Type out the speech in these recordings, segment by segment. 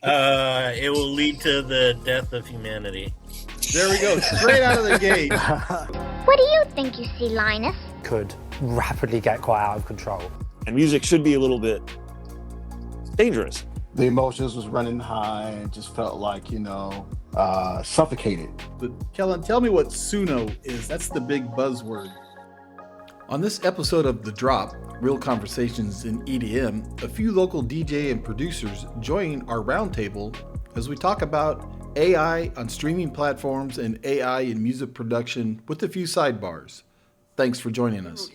It will lead to the death of humanity. There we go, straight out of the gate. What do you think you see, Linus? Could rapidly get quite out of control. And music should be a little bit dangerous. The emotions was running high and just felt like, suffocated. But Kellen, tell me what Suno is. That's the big buzzword. On this episode of The Drop, Real Conversations in EDM, a few local DJ and producers join our roundtable as we talk about AI on streaming platforms and AI in music production with a few sidebars. Thanks for joining us.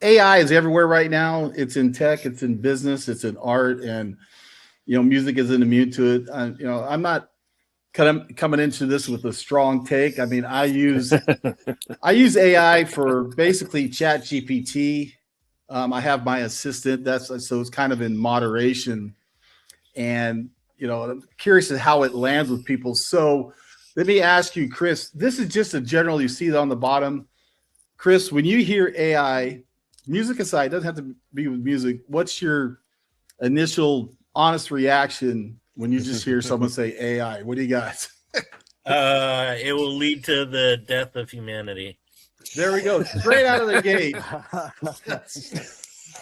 AI is everywhere right now. It's in tech, it's in business, it's in art, and music isn't immune to it. I'm not coming into this with a strong take. I mean, I use AI for basically Chat GPT. I have my assistant. So it's kind of in moderation, and I'm curious at how it lands with people. So let me ask you, Chris. This is just a general. You see it on the bottom, Chris. When you hear AI, music aside, it doesn't have to be with music. What's your initial honest reaction when you just hear someone say AI? What do you got? It will lead to the death of humanity. There we go, straight out of the gate.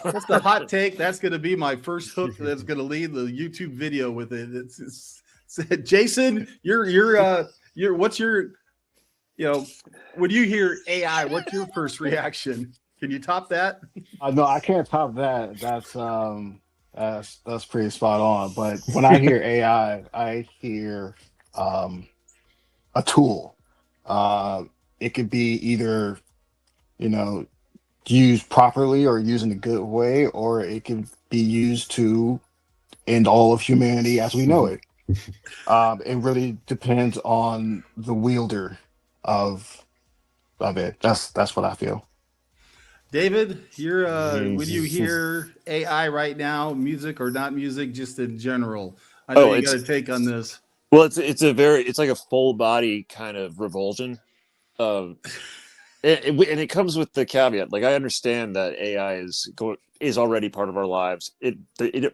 That's the hot take. That's going to be my first hook. That's going to lead the YouTube video with it. It's Jason, what's your, when you hear AI, what's your first reaction? Can you top that? No, I can't top that. That's pretty spot on. But when I hear AI, I hear a tool. It could be either, used properly or used in a good way, or it can be used to end all of humanity as we know it. It really depends on the wielder of it. That's what I feel. David, when you hear AI right now, music or not music, just in general, I know you got a take on this. Well, it's like a full body kind of revulsion. And it comes with the caveat. Like, I understand that AI is already part of our lives. It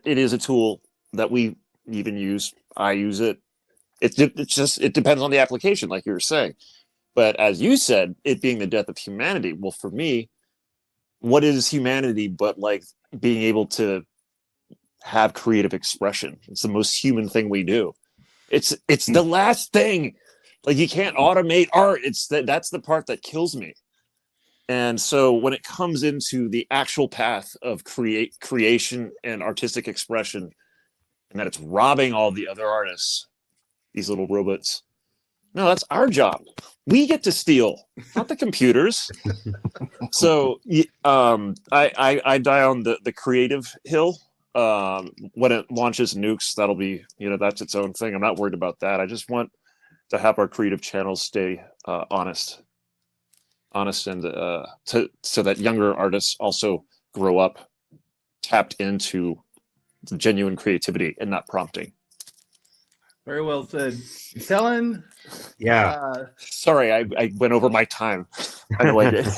is a tool that we even use. I use it. It depends on the application, like you were saying. But as you said, it being the death of humanity. Well, for me, what is humanity but like being able to have creative expression? It's the most human thing we do. It's the last thing. Like, you can't automate art. That's the part that kills me. And so when it comes into the actual path of creation and artistic expression, and that it's robbing all the other artists, these little robots. No, that's our job. We get to steal, not the computers. So I die on the creative hill. When it launches nukes, that'll be, that's its own thing. I'm not worried about that. I just want to have our creative channels stay honest, and so that younger artists also grow up tapped into genuine creativity and not prompting. Very well said. Kellen? Yeah. Sorry, I went over my time. I know I did.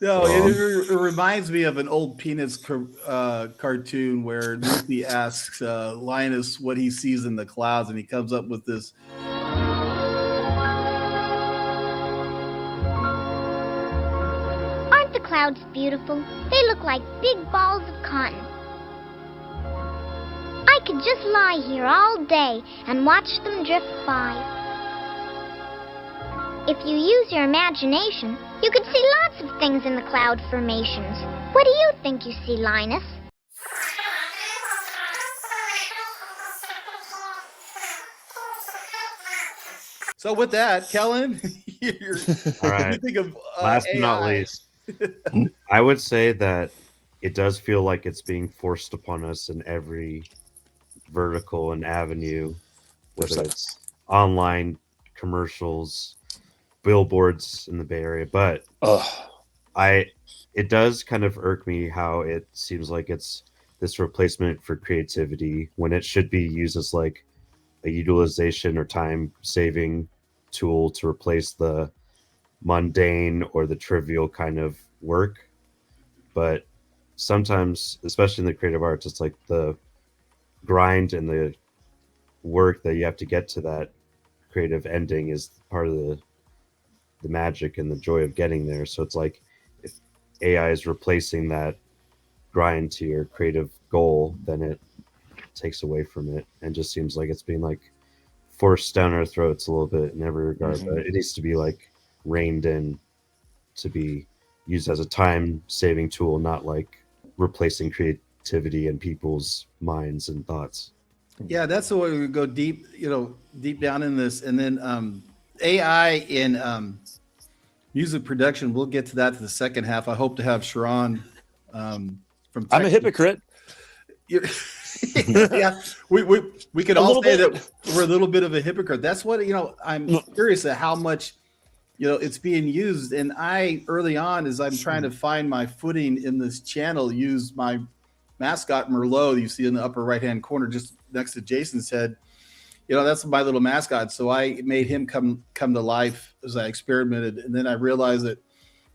No, it reminds me of an old Peanuts cartoon where Lucy asks Linus what he sees in the clouds, and he comes up with this. Aren't the clouds beautiful? They look like big balls of cotton. I could just lie here all day and watch them drift by. If you use your imagination, you could see lots of things in the cloud formations. What do you think you see, Linus? So with that, Kellen, All right. you think of Last but not least, I would say that it does feel like it's being forced upon us in every vertical and avenue, whether it's online commercials, billboards in the Bay Area. But it does kind of irk me how it seems like it's this replacement for creativity when it should be used as like a utilization or time saving tool to replace the mundane or the trivial kind of work. But sometimes, especially in the creative arts, it's like the grind and the work that you have to get to that creative ending is part of the magic and the joy of getting there. So it's like if AI is replacing that grind to your creative goal, then it takes away from it and just seems like it's being like forced down our throats a little bit in every regard. But it needs to be like reined in to be used as a time saving tool, not like replacing creativity in people's minds and thoughts. Yeah, that's the way we go deep, deep down in this. And then AI in music production, we'll get to that to the second half. I hope to have Sharon from Texas. I'm a hypocrite. Yeah, we could all say that we're a little bit of a hypocrite. That's what, I'm curious at how much, it's being used. And I, early on, as I'm trying to find my footing in this channel, use my mascot Merlot you see in the upper right-hand corner just next to Jason's head. That's my little mascot. So I made him come to life as I experimented. And then I realized that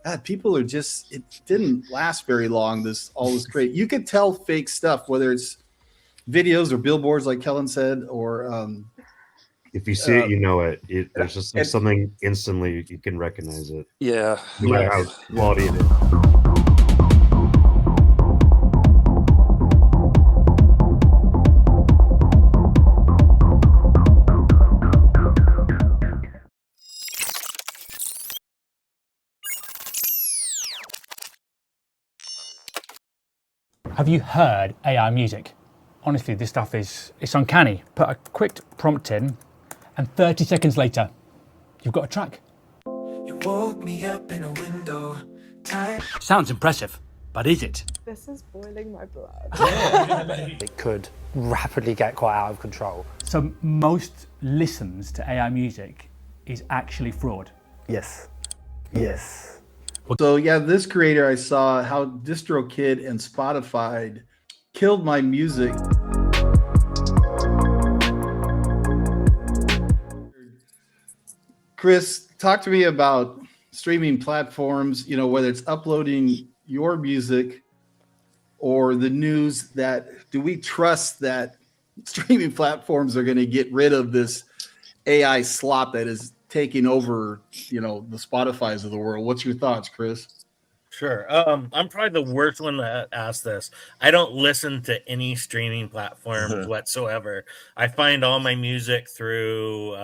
God, people are just, it didn't last very long. All this great. You could tell fake stuff, whether it's videos or billboards, like Kellen said, or if you see it, you know it. There's just like something instantly you can recognize it. Yeah. No matter how quality it is. Have you heard AI music? Honestly, this stuff it's uncanny. Put a quick prompt in, and 30 seconds later, you've got a track. You woke me up in a window. Sounds impressive, but is it? This is boiling my blood. It could rapidly get quite out of control. So most listens to AI music is actually fraud. Yes. Yes. So yeah, this creator, I saw how DistroKid and Spotify killed my music. Chris, talk to me about streaming platforms, whether it's uploading your music or the news. Do we trust that streaming platforms are going to get rid of this AI slop that is taking over, the Spotifys of the world? What's your thoughts, Chris? Sure. I'm probably the worst one to ask this. I don't listen to any streaming platforms whatsoever. I find all my music through,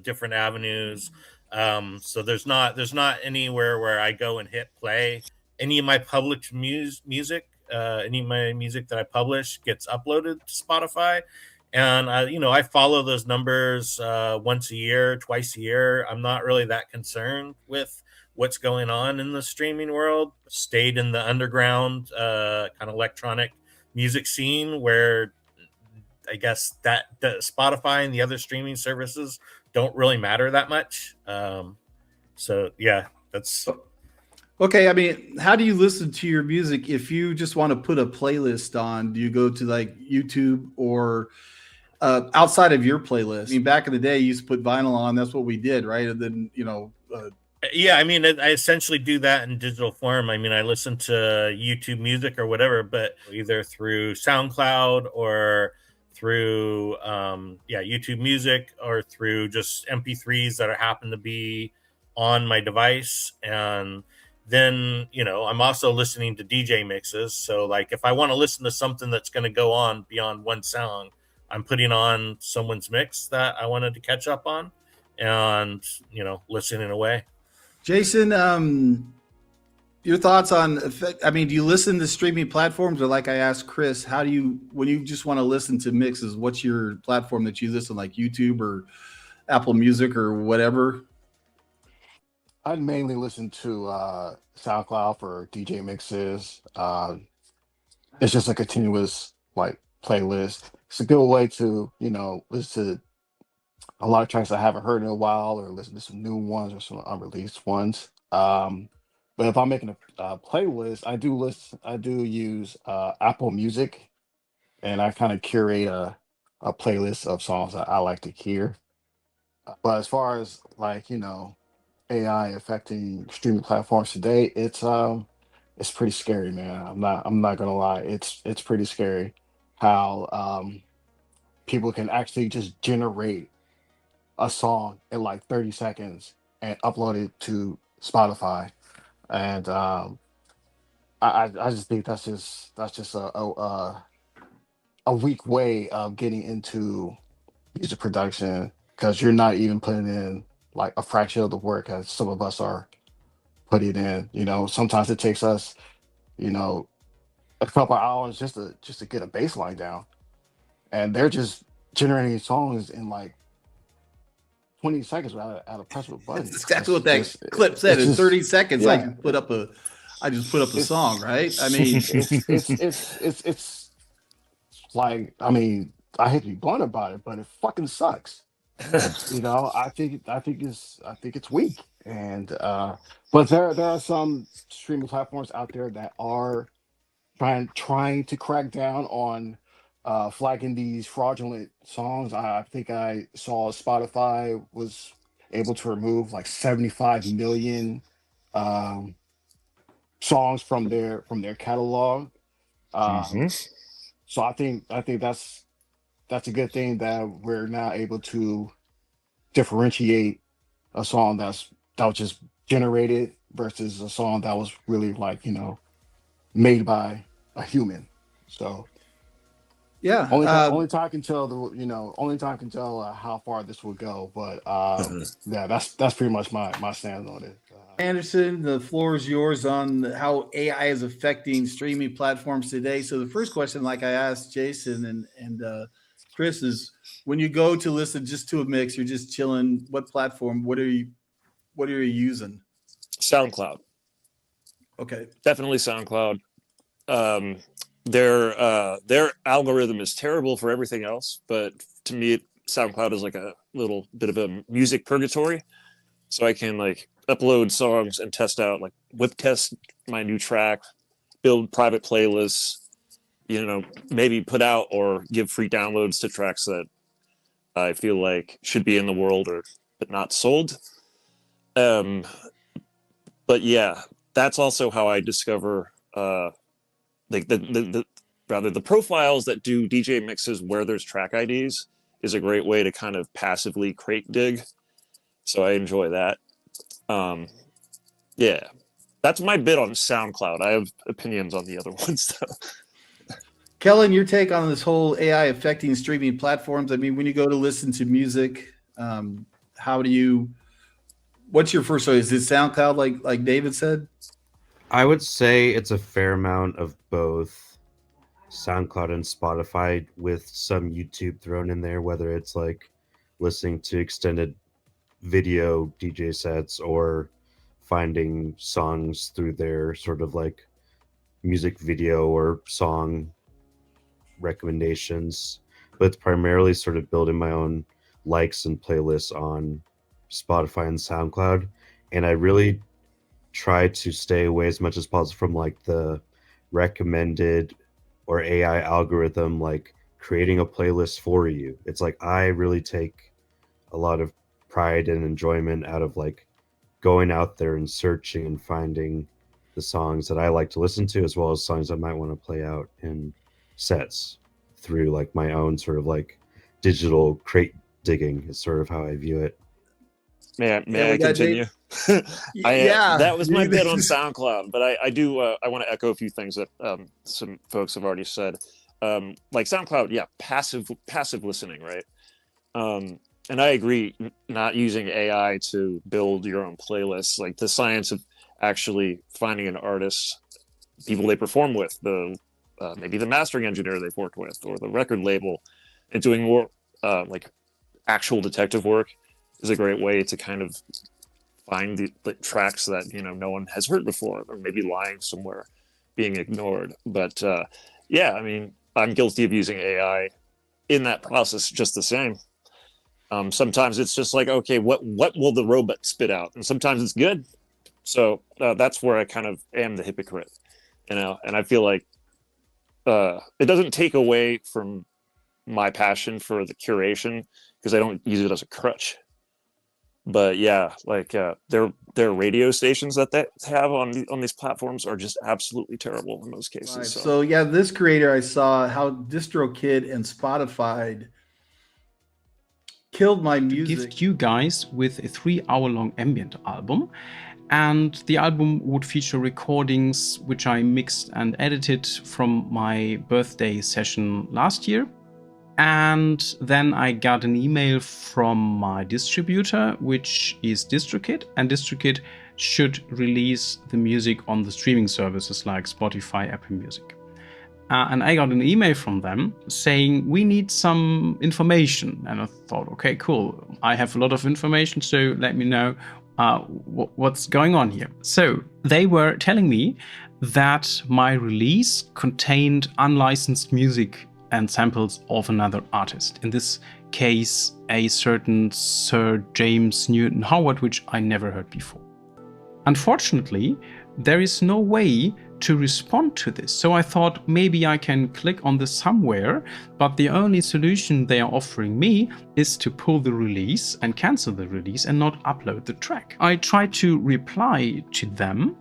different avenues. So there's not anywhere where I go and hit play. Any of my published music, any of my music that I publish gets uploaded to Spotify. And I follow those numbers once a year, twice a year. I'm not really that concerned with what's going on in the streaming world. Stayed in the underground kind of electronic music scene where I guess that the Spotify and the other streaming services don't really matter that much. So yeah, that's okay. I mean, how do you listen to your music? If you just want to put a playlist on, do you go to like YouTube or outside of your playlist? I mean, back in the day, you used to put vinyl on. That's what we did, right? And then, yeah, I mean, I essentially do that in digital form. I mean, I listen to YouTube music or whatever, but either through SoundCloud or through, YouTube music or through just MP3s that happen to be on my device. And then, I'm also listening to DJ mixes. So like if I want to listen to something that's going to go on beyond one song, I'm putting on someone's mix that I wanted to catch up on and, listening away. Jason, your thoughts on, do you listen to streaming platforms, or like I asked Chris, when you just want to listen to mixes, what's your platform that you listen, like YouTube or Apple Music or whatever? I mainly listen to SoundCloud for DJ mixes. It's just a continuous playlist. It's a good way to, listen to a lot of tracks I haven't heard in a while, or listen to some new ones or some unreleased ones. But if I'm making a playlist, I do use Apple Music, and I kind of curate a playlist of songs that I like to hear. But as far as AI affecting streaming platforms today, it's pretty scary, man. I'm not gonna lie. It's pretty scary how people can actually just generate a song in like 30 seconds and upload it to Spotify. And I just think that's just a weak way of getting into music production, because you're not even putting in like a fraction of the work as some of us are putting in. Sometimes it takes us, you know, a couple hours just to get a bass line down, and they're just generating songs in like 20 seconds without a press of a button. That's exactly what that clip said. In 30 seconds, yeah. I just put up a song, right? I mean, it's like, I mean, I hate to be blunt about it, but it fucking sucks. I think it's weak. And but there are some streaming platforms out there that are trying to crack down on flagging these fraudulent songs. I think I saw Spotify was able to remove like 75 million songs from their catalog. So I think that's a good thing that we're now able to differentiate a song that was just generated versus a song that was really like, made by a human. So yeah, only time can tell how far this will go. But yeah, that's pretty much my stand on it. Anderson, the floor is yours on how AI is affecting streaming platforms today. So the first question, like I asked Jason and Chris, is when you go to listen just to a mix, you're just chilling. What platform? What are you using? SoundCloud. Okay, Definitely SoundCloud. Their algorithm is terrible for everything else, but to me, SoundCloud is like a little bit of a music purgatory. So I can like upload songs and test out, like whip test my new track, build private playlists, maybe put out or give free downloads to tracks that I feel like should be in the world but not sold. But yeah, that's also how I discover like the profiles that do DJ mixes where there's track IDs is a great way to kind of passively crate dig. So I enjoy that. Yeah, that's my bit on SoundCloud. I have opinions on the other ones though. Kellen, your take on this whole AI affecting streaming platforms. I mean, when you go to listen to music, what's your first choice? Is it SoundCloud, like David said? I would say it's a fair amount of both SoundCloud and Spotify, with some YouTube thrown in there, whether it's like listening to extended video DJ sets or finding songs through their sort of like music video or song recommendations. But it's primarily sort of building my own likes and playlists on Spotify and SoundCloud. And I really try to stay away as much as possible from like the recommended or AI algorithm, like creating a playlist for you. It's like I really take a lot of pride and enjoyment out of like going out there and searching and finding the songs that I like to listen to, as well as songs I might want to play out in sets through like my own sort of like digital crate digging is sort of how I view it. May I continue? That was my bit on SoundCloud, but I want to echo a few things that some folks have already said. Like SoundCloud, yeah, passive listening, right? And I agree, not using AI to build your own playlists, like the science of actually finding an artist, people they perform with, maybe the mastering engineer they've worked with, or the record label, and doing more like actual detective work is a great way to kind of find the tracks that no one has heard before, or maybe lying somewhere, being ignored. But yeah, I mean, I'm guilty of using AI in that process just the same. Sometimes it's just like, okay, what will the robot spit out? And sometimes it's good. So that's where I kind of am the hypocrite, and I feel like it doesn't take away from my passion for the curation, because I don't use it as a crutch. But yeah, like their radio stations that they have on these platforms are just absolutely terrible in most cases. Right. So yeah, this creator I saw how DistroKid and Spotify Killed my to music. gift you guys with a 3-hour-long ambient album. And the album would feature recordings which I mixed and edited from my birthday session last year. And then I got an email from my distributor, which is DistroKid, and DistroKid should release the music on the streaming services like Spotify, Apple Music. And I got an email from them saying, we need some information. And I thought, okay, cool. I have a lot of information, so let me know what's going on here. So they were telling me that my release contained unlicensed music and samples of another artist. In this case, a certain Sir James Newton Howard, which I never heard before. Unfortunately, there is no way to respond to this. So I thought maybe I can click on this somewhere, but the only solution they are offering me is to pull the release and cancel the release and not upload the track. I tried to reply to them,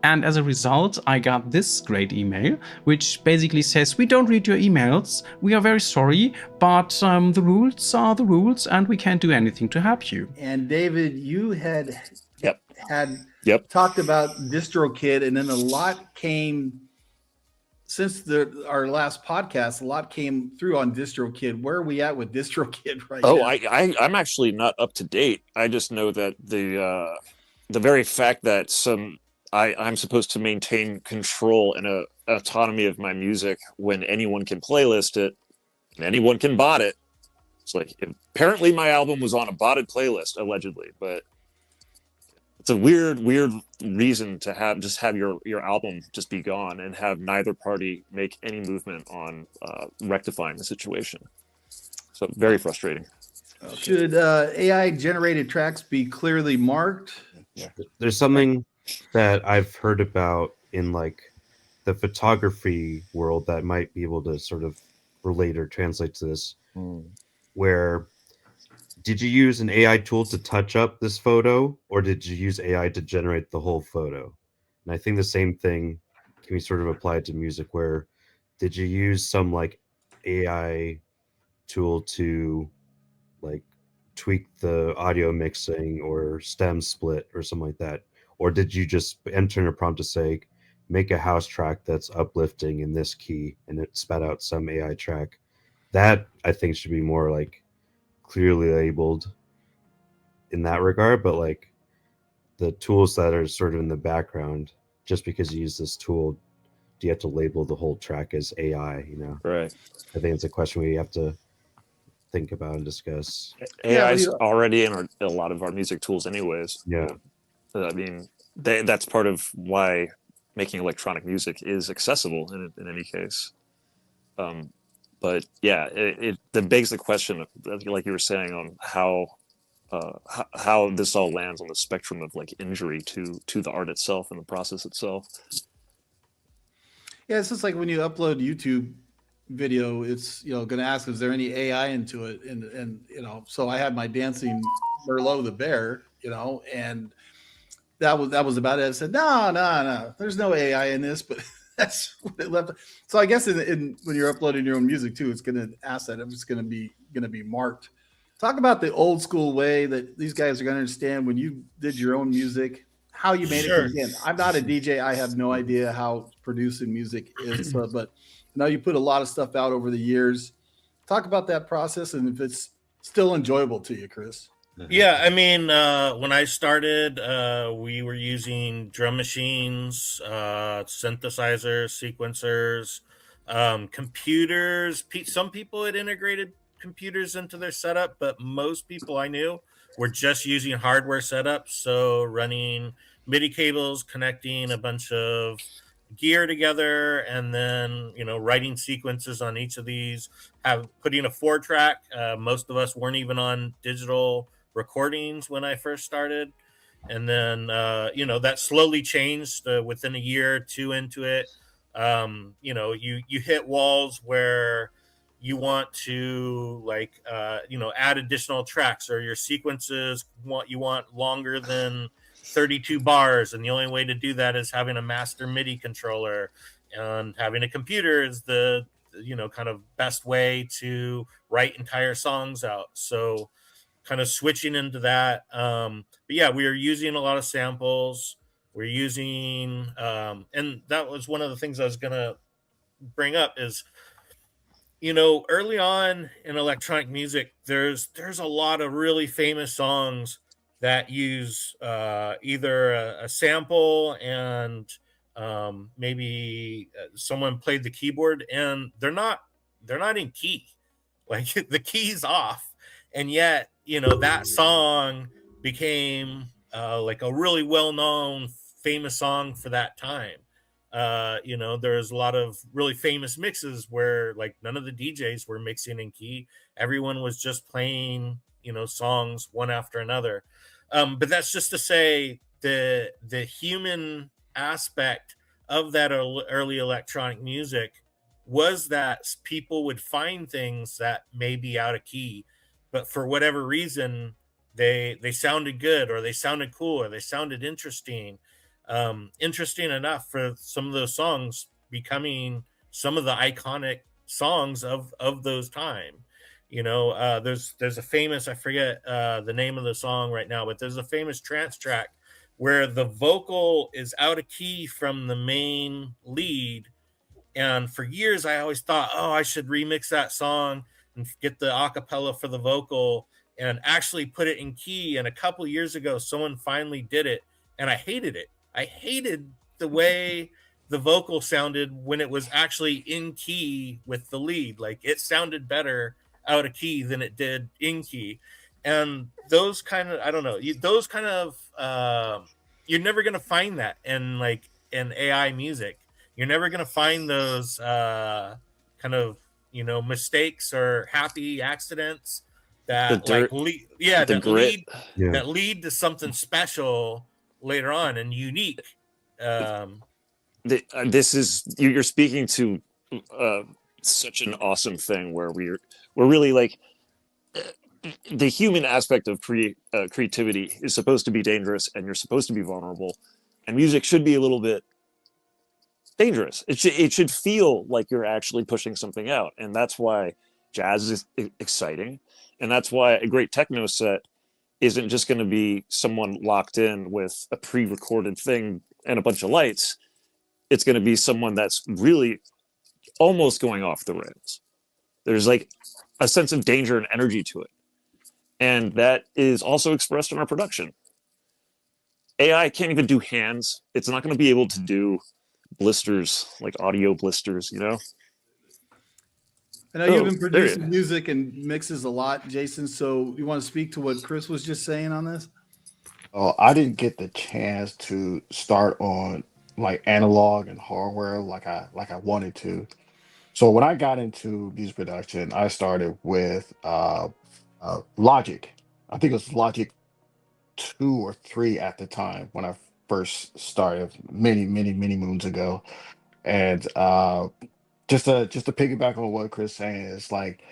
and as a result, I got this great email, which basically says, we don't read your emails, we are very sorry, but the rules are the rules and we can't do anything to help you. And David, you had talked about DistroKid, and then a lot came since our last podcast. A lot came through on DistroKid. Where are we at with DistroKid right now? I'm actually not up to date. I just know that the very fact that I'm supposed to maintain control and autonomy of my music when anyone can playlist it and anyone can bot it. It's like, apparently my album was on a botted playlist, allegedly, but it's a weird reason to have your album just be gone and have neither party make any movement on rectifying the situation. So very frustrating. Okay. Should AI generated tracks be clearly marked? Yeah. There's something that I've heard about in like the photography world that might be able to sort of relate or translate to this, where did you use an AI tool to touch up this photo, or did you use AI to generate the whole photo? And I think the same thing can be sort of applied to music, where did you use some like AI tool to like tweak the audio mixing or stem split or something like that? Or did you just enter in a prompt to say, make a house track that's uplifting in this key, and it spat out some AI track? That I think should be more like clearly labeled in that regard. But like the tools that are sort of in the background, just because you use this tool, do you have to label the whole track as AI? You know, right? I think it's a question we have to think about and discuss. AI is already in a lot of our music tools, anyways. Yeah. I mean, that's part of why making electronic music is accessible in any case. But yeah, it begs the question, like you were saying, on how this all lands on the spectrum of like injury to the art itself and the process itself. Yeah, it's just like when you upload YouTube video, it's going to ask, is there any AI into it? And so I had my dancing Merlot the bear, and that was about it. I said, no, there's no AI in this, but that's what it left. So I guess in when you're uploading your own music too, it's going to ask that. It's going to be marked. Talk about the old school way that these guys are going to understand when you did your own music, how you made it. Again, I'm not a DJ. I have no idea how producing music is, but now you put a lot of stuff out over the years. Talk about that process and if it's still enjoyable to you, Chris. Yeah, I mean, when I started, we were using drum machines, synthesizers, sequencers, computers. Some people had integrated computers into their setup, but most people I knew were just using hardware setups. So running MIDI cables, connecting a bunch of gear together, and then writing sequences on each of these, putting a 4-track. Most of us weren't even on digital recordings when I first started, and then that slowly changed within a year or two into it. You hit walls where you want to add additional tracks, or your sequences you want longer than 32 bars, and the only way to do that is having a master MIDI controller, and having a computer is the kind of best way to write entire songs out. So kind of switching into that. But yeah, we were using a lot of samples. We're using, and that was one of the things I was gonna bring up is, early on in electronic music, there's a lot of really famous songs that use either a sample and maybe someone played the keyboard, and they're not in key, like the key's off, and yet that song became like a really well known famous song for that time. There's a lot of really famous mixes where like none of the DJs were mixing in key. Everyone was just playing, songs one after another. But that's just to say the human aspect of that early electronic music was that people would find things that may be out of key, but for whatever reason they sounded good, or they sounded cool, or they sounded interesting enough for some of those songs becoming some of the iconic songs of those time. There's a famous, I forget the name of the song right now, but there's a famous trance track where the vocal is out of key from the main lead. And for years I always thought, oh, I should remix that song and get the acapella for the vocal and actually put it in key. And a couple years ago someone finally did it, and I hated it. I hated the way the vocal sounded when it was actually in key with the lead. Like, it sounded better out of key than it did in key. And those kind of, I don't know, those kind of, you're never going to find that in AI music. You're never going to find those kind of, mistakes or happy accidents that lead to something special later on and unique. This is, you're speaking to such an awesome thing where we're really like, the human aspect of creativity is supposed to be dangerous, and you're supposed to be vulnerable, and music should be a little bit dangerous. It should feel like you're actually pushing something out, and that's why jazz is exciting, and that's why a great techno set isn't just going to be someone locked in with a pre-recorded thing and a bunch of lights. It's going to be someone that's really almost going off the rails. There's like a sense of danger and energy to it. And that is also expressed in our production. AI can't even do hands. It's not going to be able to do blisters, like audio blisters, I know you've been producing music and mixes a lot, Jason. So you want to speak to what Chris was just saying on this? Oh, I didn't get the chance to start on like analog and hardware like I wanted to. So when I got into music production, I started with Logic. I think it was Logic 2 or 3 at the time when I first started many moons ago. And just to piggyback on what Chris saying, is like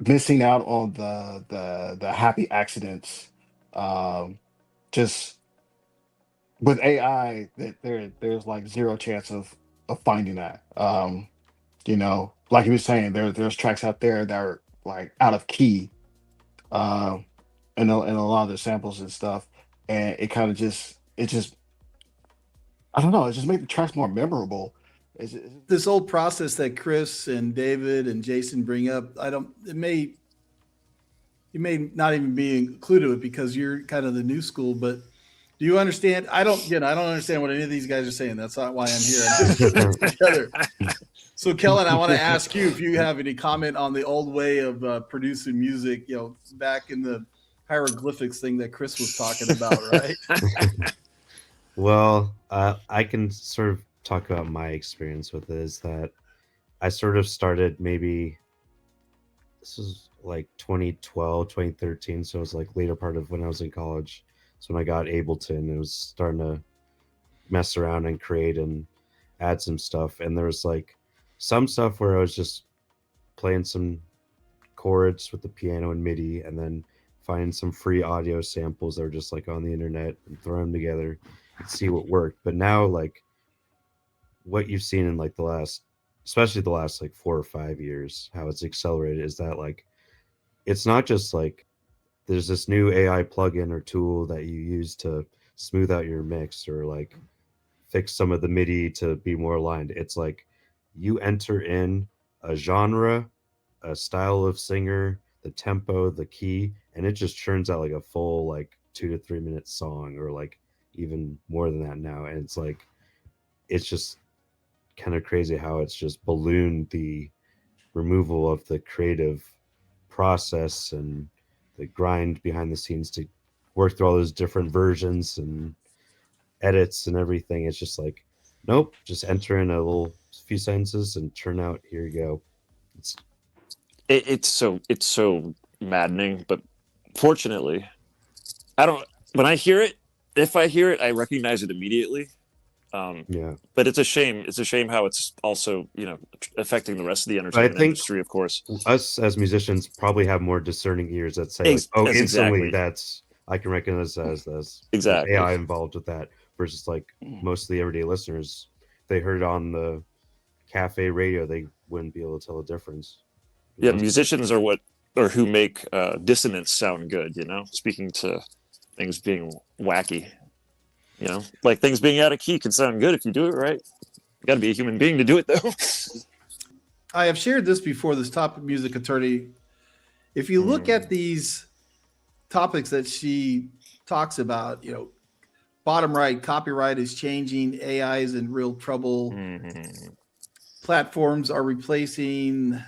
missing out on the happy accidents. Just with AI, that there's like zero chance of finding that. Like he was saying, there's tracks out there that are like out of key, and a lot of the samples and stuff, and it kind of just I don't know, it just made the tracks more memorable. This old process that Chris and David and Jason bring up, you may not even be included with it because you're kind of the new school, but do you understand? I don't understand what any of these guys are saying. That's not why I'm here. I'm just together. So Kellen, I want to ask you if you have any comment on the old way of producing music, back in the hieroglyphics thing that Chris was talking about, right? Well, I can sort of talk about my experience with it. Is that I sort of started, maybe this was like 2012, 2013. So it was like later part of when I was in college. So when I got Ableton, it was starting to mess around and create and add some stuff. And there was like some stuff where I was just playing some chords with the piano and MIDI, and then find some free audio samples that are just like on the internet and throw them together and see what worked. But now, like, what you've seen in like especially the last like 4 or 5 years, how it's accelerated, is that like it's not just like there's this new AI plugin or tool that you use to smooth out your mix or like fix some of the MIDI to be more aligned. It's like you enter in a genre, a style of singer, the tempo, the key, and it just churns out like a full like 2 to 3 minute song, or like even more than that now. And it's like, it's just kind of crazy how it's just ballooned the removal of the creative process and the grind behind the scenes to work through all those different versions and edits and everything. It's just like, nope, just enter in a little few sentences and turn out, here you go. It's so maddening, but fortunately, I don't. When I hear it, if I hear it, I recognize it immediately. Yeah, but it's a shame. It's a shame how it's also, affecting the rest of the entertainment industry. Of course, us as musicians probably have more discerning ears that say, like, "Oh, instantly, exactly. I can recognize as exactly AI involved with that." Versus like most of the everyday listeners, if they heard it on the cafe radio, they wouldn't be able to tell the difference. Yeah, musicians are who make dissonance sound good. Speaking to things being wacky. Like things being out of key can sound good if you do it right. You got to be a human being to do it, though. I have shared this before, this top music attorney. If you look at these topics that she talks about, bottom right, copyright is changing, AI is in real trouble. Platforms are replacing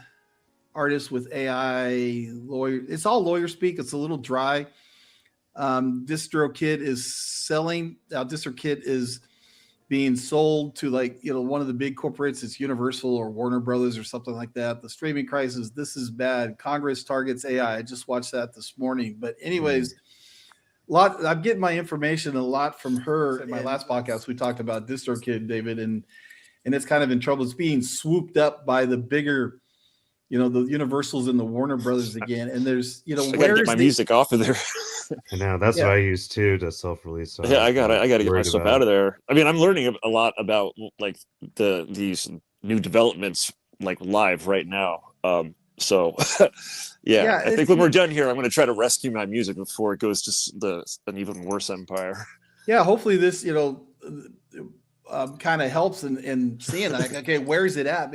artists with AI, it's all lawyer speak. It's a little dry. DistroKid is being sold to one of the big corporates. It's Universal or Warner Brothers or something like that. The streaming crisis, this is bad. Congress targets AI. I just watched that this morning. But anyways, I'm getting my information a lot from her. In my last podcast, we talked about DistroKid, David, and it's kind of in trouble. It's being swooped up by the bigger, the Universals and the Warner Brothers again. And there's, I gotta get my music off of there. I know that's what I use too to self-release. So I gotta get my stuff out of there. I mean, I'm learning a lot about like these new developments like live right now. So I think when we're done here, I'm going to try to rescue my music before it goes to an even worse empire. Yeah, hopefully this kind of helps in seeing like, okay, where is it at?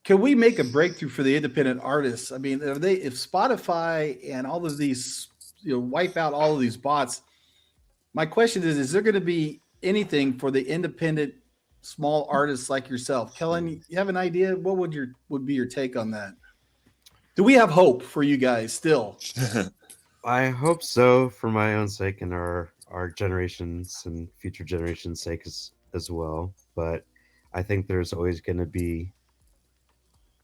Can we make a breakthrough for the independent artists? I mean, if Spotify and all of these, wipe out all of these bots, my question is there going to be anything for the independent small artists like yourself? Kellen, you have an idea? What would be your take on that? Do we have hope for you guys still? I hope so, for my own sake and our generations and future generations' sake as well. But I think there's always going to be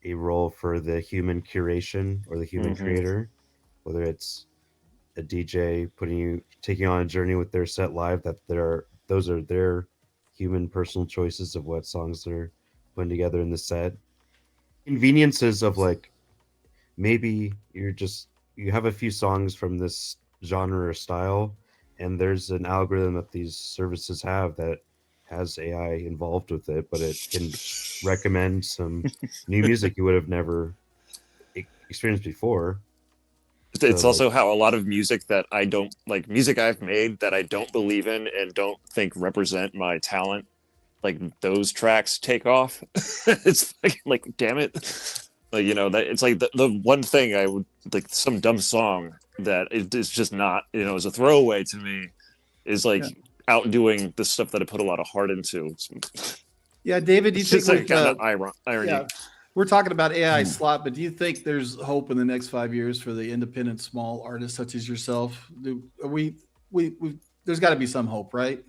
a role for the human curation or the human creator, whether it's a DJ taking on a journey with their set live, those are their human personal choices of what songs they're putting together in the set. Conveniences of like, maybe you have a few songs from this genre or style, and there's an algorithm that these services have that has AI involved with it, but it can recommend some new music you would have never experienced before. It's also how a lot of music that I don't like, music I've made that I don't believe in and don't think represent my talent, like those tracks take off. It's like damn it, that it's like the one thing I would like, some dumb song that is just not, as a throwaway to me, is like outdoing the stuff that I put a lot of heart into. Yeah, David, do you think like kind of irony? Yeah, we're talking about AI slot, but do you think there's hope in the next 5 years for the independent small artists such as yourself? There's got to be some hope, right?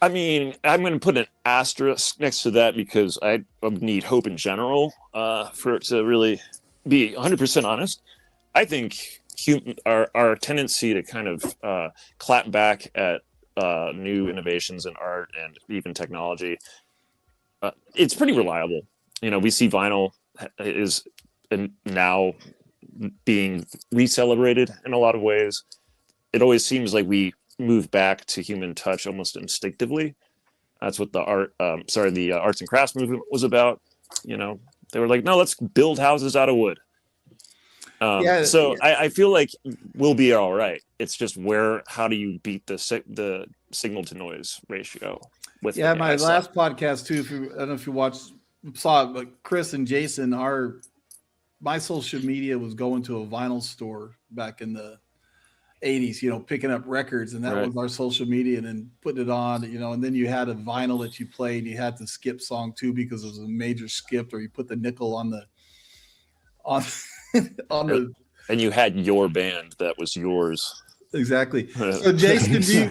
I mean, I'm going to put an asterisk next to that because I need hope in general for it to really be 100% honest. I think our tendency to kind of clap back at new innovations in art and even technology, it's pretty reliable. We see vinyl is now being re-celebrated in a lot of ways. It always seems like we move back to human touch almost instinctively. That's what the arts and crafts movement was about. They were like, no, let's build houses out of wood. So I feel like we'll be all right. It's just how do you beat the signal to noise ratio? With my last podcast too. I don't know if you saw it, but Chris and Jason, my social media was going to a vinyl store back in the 80s, picking up records, and that was our social media, and then putting it on, and then you had a vinyl that you played. You had to skip song too because it was a major skip, or you put the nickel on the and you had your band that was yours. Exactly. So Jason,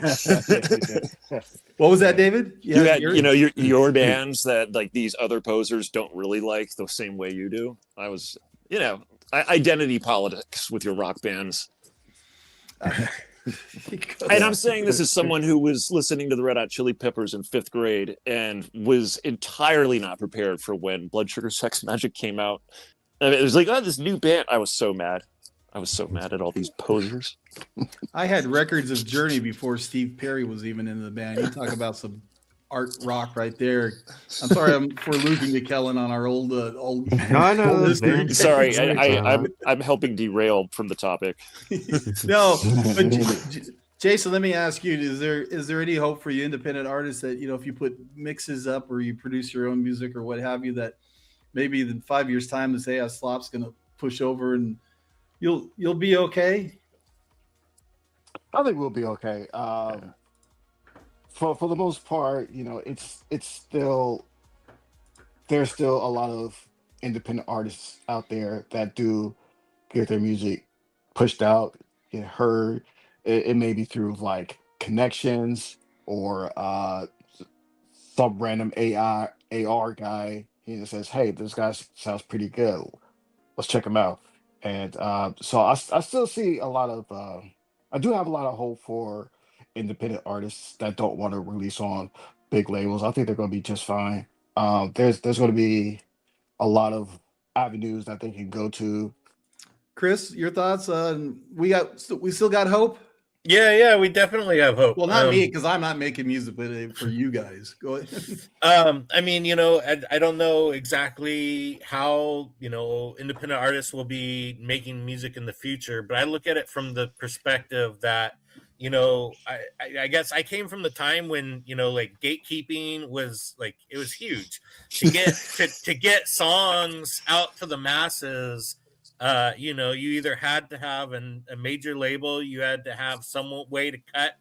what was that, David? You had your bands that like these other posers don't really like the same way you do. I was, identity politics with your rock bands. And I'm saying this as someone who was listening to the Red Hot Chili Peppers in 5th grade and was entirely not prepared for when Blood Sugar Sex Magic came out. I mean, it was like, this new band. I was so mad. I was so mad at all these posers. I had records of Journey before Steve Perry was even in the band. You talk about some art rock right there. I'm sorry for losing to Kellen on our old. Sorry, I'm helping derail from the topic. No, but Jason, let me ask you: is there any hope for you independent artists that if you put mixes up or you produce your own music or what have you, that maybe in 5 years' time, this AI slop's going to push over and you'll be okay? I think we'll be okay. For the most part, it's still there's still a lot of independent artists out there that do get their music pushed out, get heard. It may be through like connections or some random AR guy. He says, "Hey, this guy sounds pretty good. Let's check him out." And so I still see a lot of I do have a lot of hope for independent artists that don't want to release on big labels. I think they're going to be just fine. There's going to be a lot of avenues that they can go to. Chris, your thoughts? We still got hope. Yeah, we definitely have hope. Well, not me, because I'm not making music, but for you guys. Go ahead. I mean, I don't know exactly how, independent artists will be making music in the future, but I look at it from the perspective that, I guess I came from the time when, like gatekeeping was like, it was huge to get, to get songs out to the masses. You either had to have a major label, you had to have some way to cut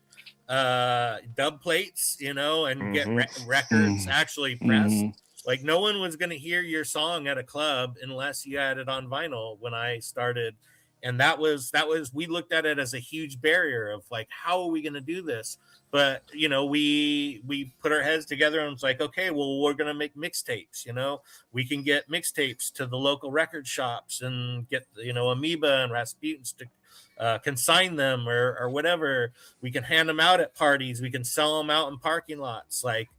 dub plates, and get records actually pressed. Like no one was going to hear your song at a club unless you had it on vinyl when I started. And that was we looked at it as a huge barrier of like, how are we going to do this? But we put our heads together and it's like, okay, well, we're gonna make mixtapes. We can get mixtapes to the local record shops and get Amoeba and Rasputins to consign them or whatever. We can hand them out at parties. We can sell them out in parking lots. Like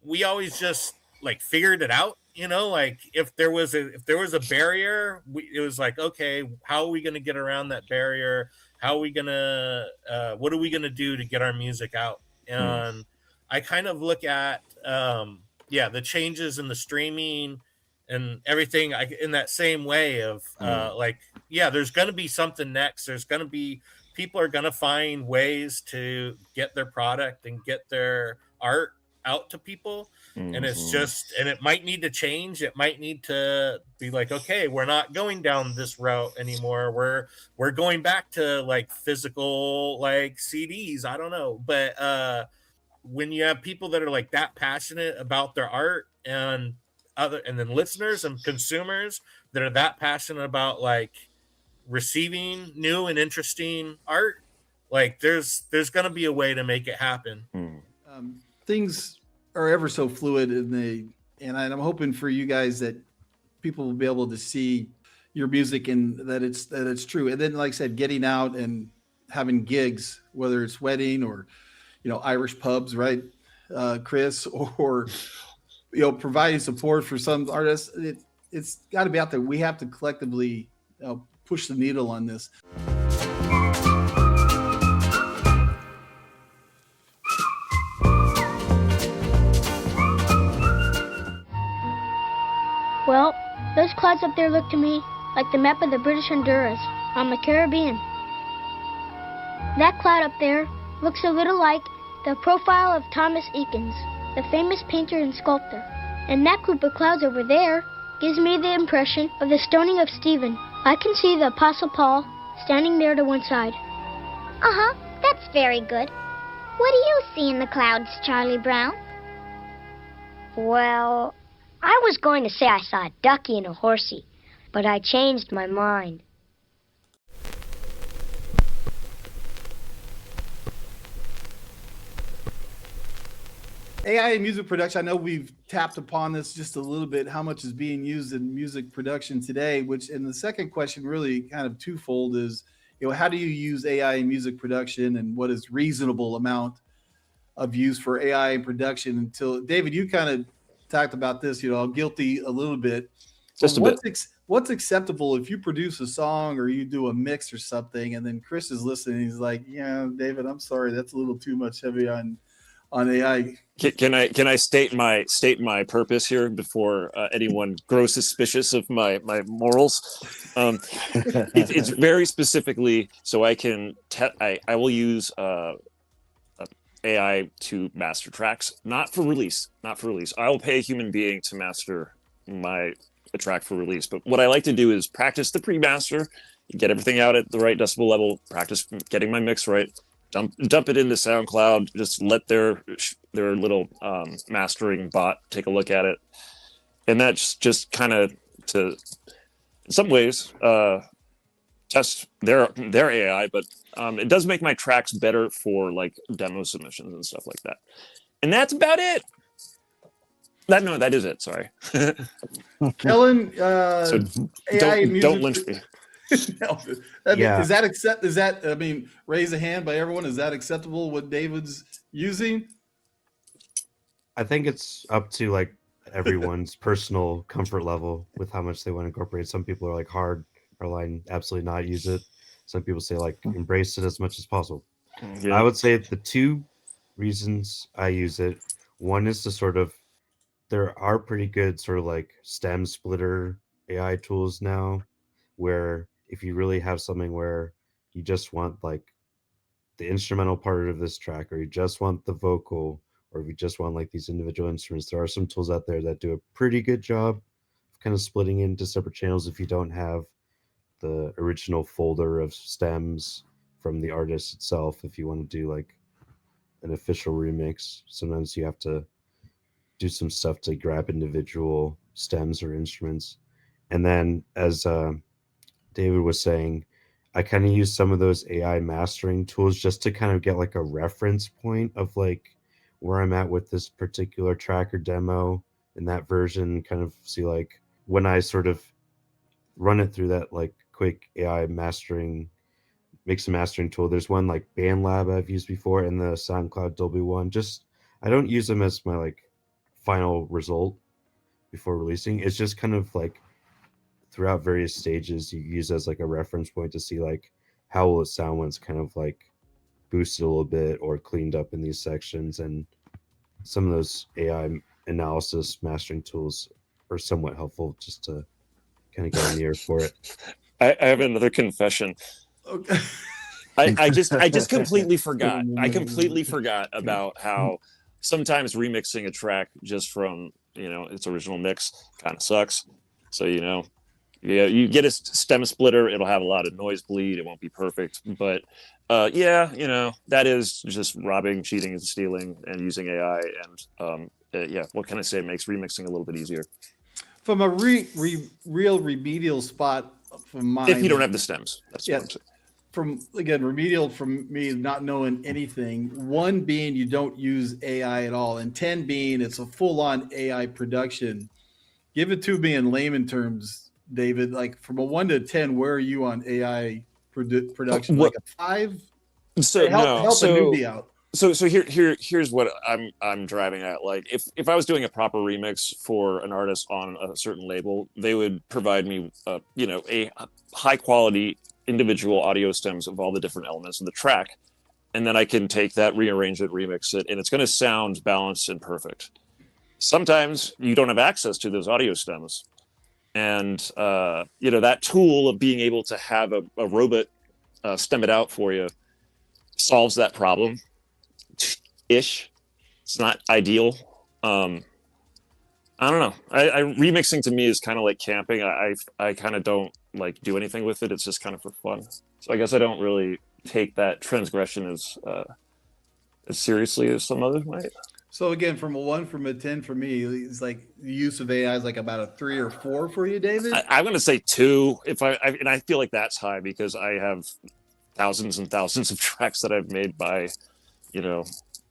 we always just like figured it out. Like if there was a barrier, it was like, okay, how are we gonna get around that barrier? How are we gonna what are we gonna do to get our music out? And I kind of look at the changes in the streaming and everything in that same way of there's gonna be something next. There's gonna be people are gonna find ways to get their product and get their art out to people. And it's just, and it might need to change. It might need to be like, okay, we're not going down this route anymore. We're going back to like physical, like CDs. I don't know. But when you have people that are like that passionate about their art and then listeners and consumers that are that passionate about like receiving new and interesting art, like there's going to be a way to make it happen. Things are ever so fluid and I'm hoping for you guys that people will be able to see your music and that it's true. And then, like I said, getting out and having gigs, whether it's wedding or, Irish pubs, right? Chris, or, providing support for some artists. It's got to be out there. We have to collectively push the needle on this. Well, those clouds up there look to me like the map of the British Honduras on the Caribbean. That cloud up there looks a little like the profile of Thomas Eakins, the famous painter and sculptor. And that group of clouds over there gives me the impression of the stoning of Stephen. I can see the Apostle Paul standing there to one side. Uh-huh, that's very good. What do you see in the clouds, Charlie Brown? Well, I was going to say I saw a ducky and a horsey, but I changed my mind. AI in music production, I know we've tapped upon this just a little bit, how much is being used in music production today, which in the second question really kind of twofold is, how do you use AI in music production and what is reasonable amount of use for AI in production? Until David, you kind of talked about this, guilty a little bit. Just a bit. What's acceptable if you produce a song or you do a mix or something, and then Chris is listening, he's like, yeah, David, I'm sorry, that's a little too much heavy on AI. Can I state my purpose here before anyone grows suspicious of my morals? It's very specifically so I can I will use AI to master tracks, not for release. I will pay a human being to master a track for release. But what I like to do is practice the pre-master, get everything out at the right decibel level, practice getting my mix right. Dump it into SoundCloud. Just let their little mastering bot take a look at it, and that's just kind of to, in some ways, test their AI. But it does make my tracks better for like demo submissions and stuff like that. And that's about it. That is it. Sorry. Kellen, so AI don't lynch me. No, is that raise a hand by everyone, is that acceptable what David's using? I think it's up to like everyone's personal comfort level with how much they want to incorporate. Some people are like hardline, absolutely not use it. Some people say like embrace it as much as possible. Yeah. I would say the two reasons I use it, one is to sort of, there are pretty good sort of like stem splitter AI tools now, where if you really have something where you just want like the instrumental part of this track, or you just want the vocal, or if you just want like these individual instruments, there are some tools out there that do a pretty good job of kind of splitting into separate channels if you don't have the original folder of stems from the artist itself. If you want to do like an official remix, sometimes you have to do some stuff to grab individual stems or instruments. And then as David was saying, I kind of use some of those AI mastering tools just to kind of get like a reference point of like where I'm at with this particular track or demo in that version, kind of see like when I sort of run it through that like quick AI mix and mastering tool. There's one like BandLab I've used before, and the SoundCloud Dolby one. Just, I don't use them as my like final result before releasing. It's just kind of like throughout various stages you use as like a reference point to see like how will it sound when it's kind of like boosted a little bit or cleaned up in these sections. And some of those AI analysis mastering tools are somewhat helpful just to kind of get an ear for it. I have another confession. Okay. I just completely forgot. I completely forgot about how sometimes remixing a track just from its original mix kind of sucks. So you get a stem splitter, it'll have a lot of noise bleed, it won't be perfect, but that is just robbing, cheating, and stealing, and using AI. And what can I say? It makes remixing a little bit easier. From a real remedial spot from mine, if you don't have the stems, that's what I'm saying. From again, remedial from me not knowing anything. 1 being you don't use AI at all, and 10 being it's a full-on AI production. Give it to me in layman terms, David. Like from a 1 to 10, where are you on AI production? Like a 5? So help a newbie out. So here's what I'm driving at. Like if I was doing a proper remix for an artist on a certain label, they would provide me a high quality individual audio stems of all the different elements of the track, and then I can take that, rearrange it, remix it, and it's going to sound balanced and perfect. Sometimes you don't have access to those audio stems, And that tool of being able to have a robot stem it out for you solves that problem ish. It's not ideal. I don't know. Remixing to me is kind of like camping. I kind of don't like do anything with it. It's just kind of for fun. So I guess I don't really take that transgression as seriously as some others might. So again, from a 1 from a 10 for me, it's like the use of AI is like about a 3 or 4 for you, David. I'm going to say 2. And I feel like that's high because I have thousands and thousands of tracks that I've made by,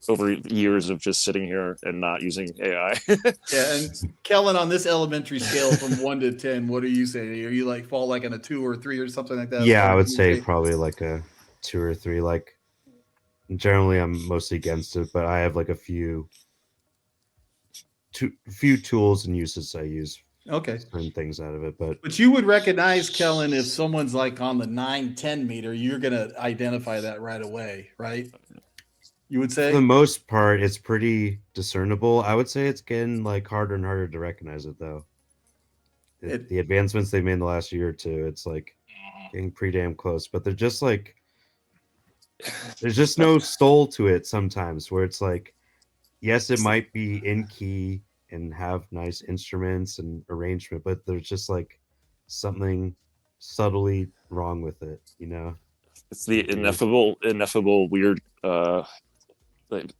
over years of just sitting here and not using AI. Yeah, and Kellen, on this elementary scale from 1 to 10, what are you saying? Are you like fall like on a 2 or 3 or something like that? Yeah, I would say probably like a 2 or 3. Like generally, I'm mostly against it, but I have like a few tools and uses I use. Okay. Certain things out of it, but you would recognize, Kellen, if someone's like on the 9-10 meter, you're gonna identify that right away, right? You would say? For the most part, it's pretty discernible. I would say it's getting like harder and harder to recognize it, though. The advancements they made in the last year or two, it's like getting pretty damn close. But they're just like, there's just no soul to it sometimes. Where it's like, yes, it might be in key and have nice instruments and arrangement, but there's just like something subtly wrong with it, It's the ineffable weird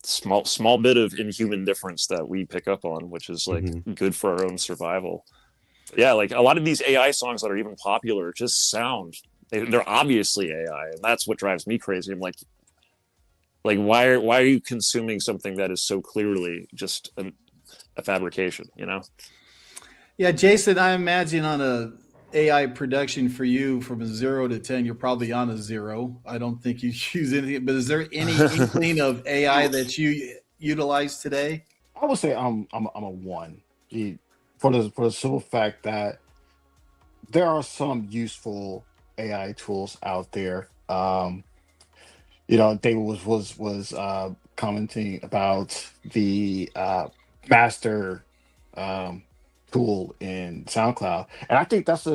small bit of inhuman difference that we pick up on, which is like good for our own survival. Yeah, like a lot of these AI songs that are even popular just sound, they're obviously AI, and that's what drives me crazy. I'm like why are you consuming something that is so clearly just a fabrication, Yeah, Jason, I imagine on a AI production for you from a 0 to 10, you're probably on a 0. I don't think you use anything, but is there any inkling of AI that you utilize today? I would say I'm a 1. For the simple fact that there are some useful AI tools out there. David was commenting about the master tool in SoundCloud, and I think that's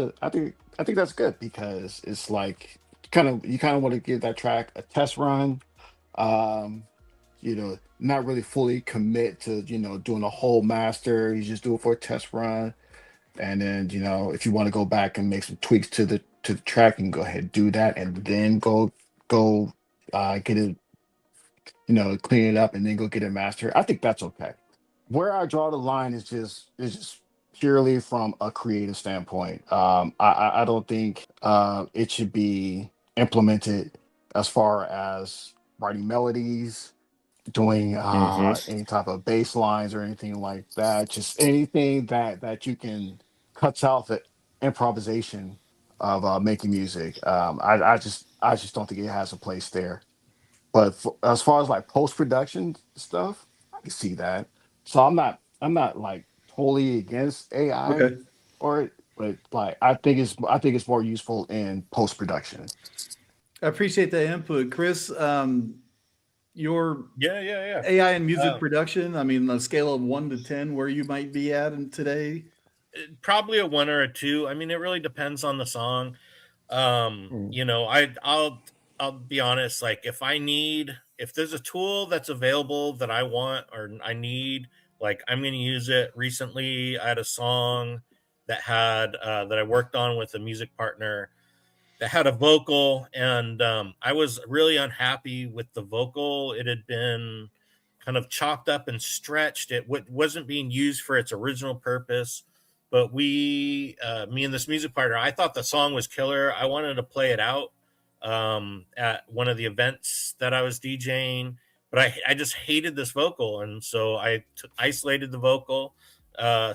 good because it's like you kind of want to give that track a test run, not really fully commit to doing a whole master. You just do it for a test run, and then if you want to go back and make some tweaks to the track, you can go ahead and do that, and then go get it, clean it up, and then go get it mastered. I think that's okay. Where I draw the line is just purely from a creative standpoint. I don't think it should be implemented as far as writing melodies, doing any type of bass lines or anything like that. Just anything that you can cut out the improvisation of making music. I just don't think it has a place there. But as far as like post-production stuff, I can see that. So I'm not like totally against AI, but like I think it's more useful in post-production. I appreciate the input, Chris. Your yeah AI and music production. I mean, on a scale of 1 to 10, where you might be at today? Probably a 1 or a 2. I mean, it really depends on the song. I'll be honest. Like if there's a tool that's available that I want or I need, like I'm going to use it. Recently, I had a song that had that I worked on with a music partner that had a vocal, and I was really unhappy with the vocal. It had been kind of chopped up and stretched. It wasn't being used for its original purpose. But me and this music partner, I thought the song was killer. I wanted to play it out at one of the events that I was DJing, but I just hated this vocal. And so I isolated the vocal,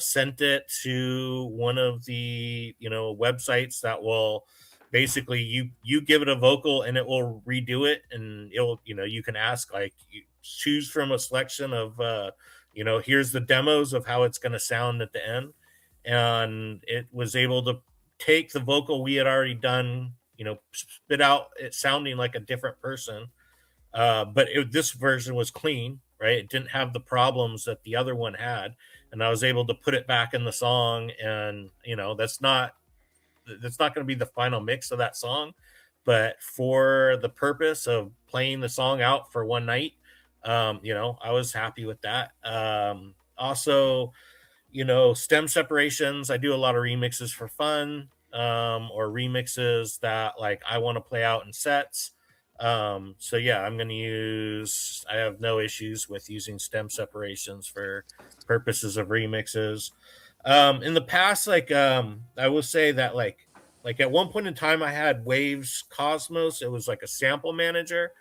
sent it to one of the, websites that will basically you give it a vocal and it will redo it. And it'll, you can ask, like, you choose from a selection of, here's the demos of how it's going to sound at the end. And it was able to take the vocal we had already done, spit out it sounding like a different person. But this version was clean, right? It didn't have the problems that the other one had. and I was able to put it back in the song. And that's not going to be the final mix of that song, but for the purpose of playing the song out for one night, I was happy with that. Also, stem separations, I do a lot of remixes for fun, or remixes that like I want to play out in sets. So yeah, I have no issues with using stem separations for purposes of remixes. In the past, I will say that like at one point in time I had Waves Cosmos. It was like a sample manager,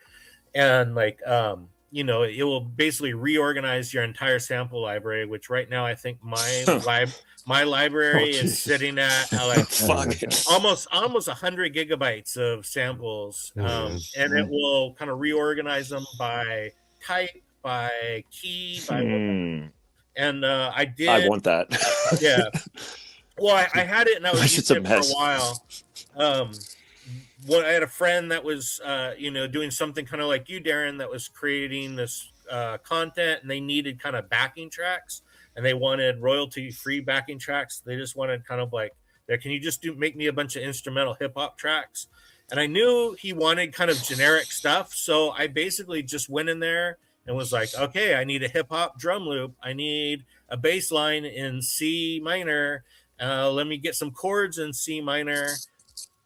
and it will basically reorganize your entire sample library, which right now I think my library is sitting at almost 100 gigabytes of samples, and it will kind of reorganize them by type, by key, by and I want that. Yeah. Well, I had it and I was using it for a while. I had a friend that was, doing something kind of like you, Darren, that was creating this content, and they needed kind of backing tracks, and they wanted royalty-free backing tracks. They just wanted kind of like, can you just make me a bunch of instrumental hip hop tracks? And I knew he wanted kind of generic stuff, so I basically just went in there and was like, okay, I need a hip hop drum loop. I need a bass line in C minor. Let me get some chords in C minor.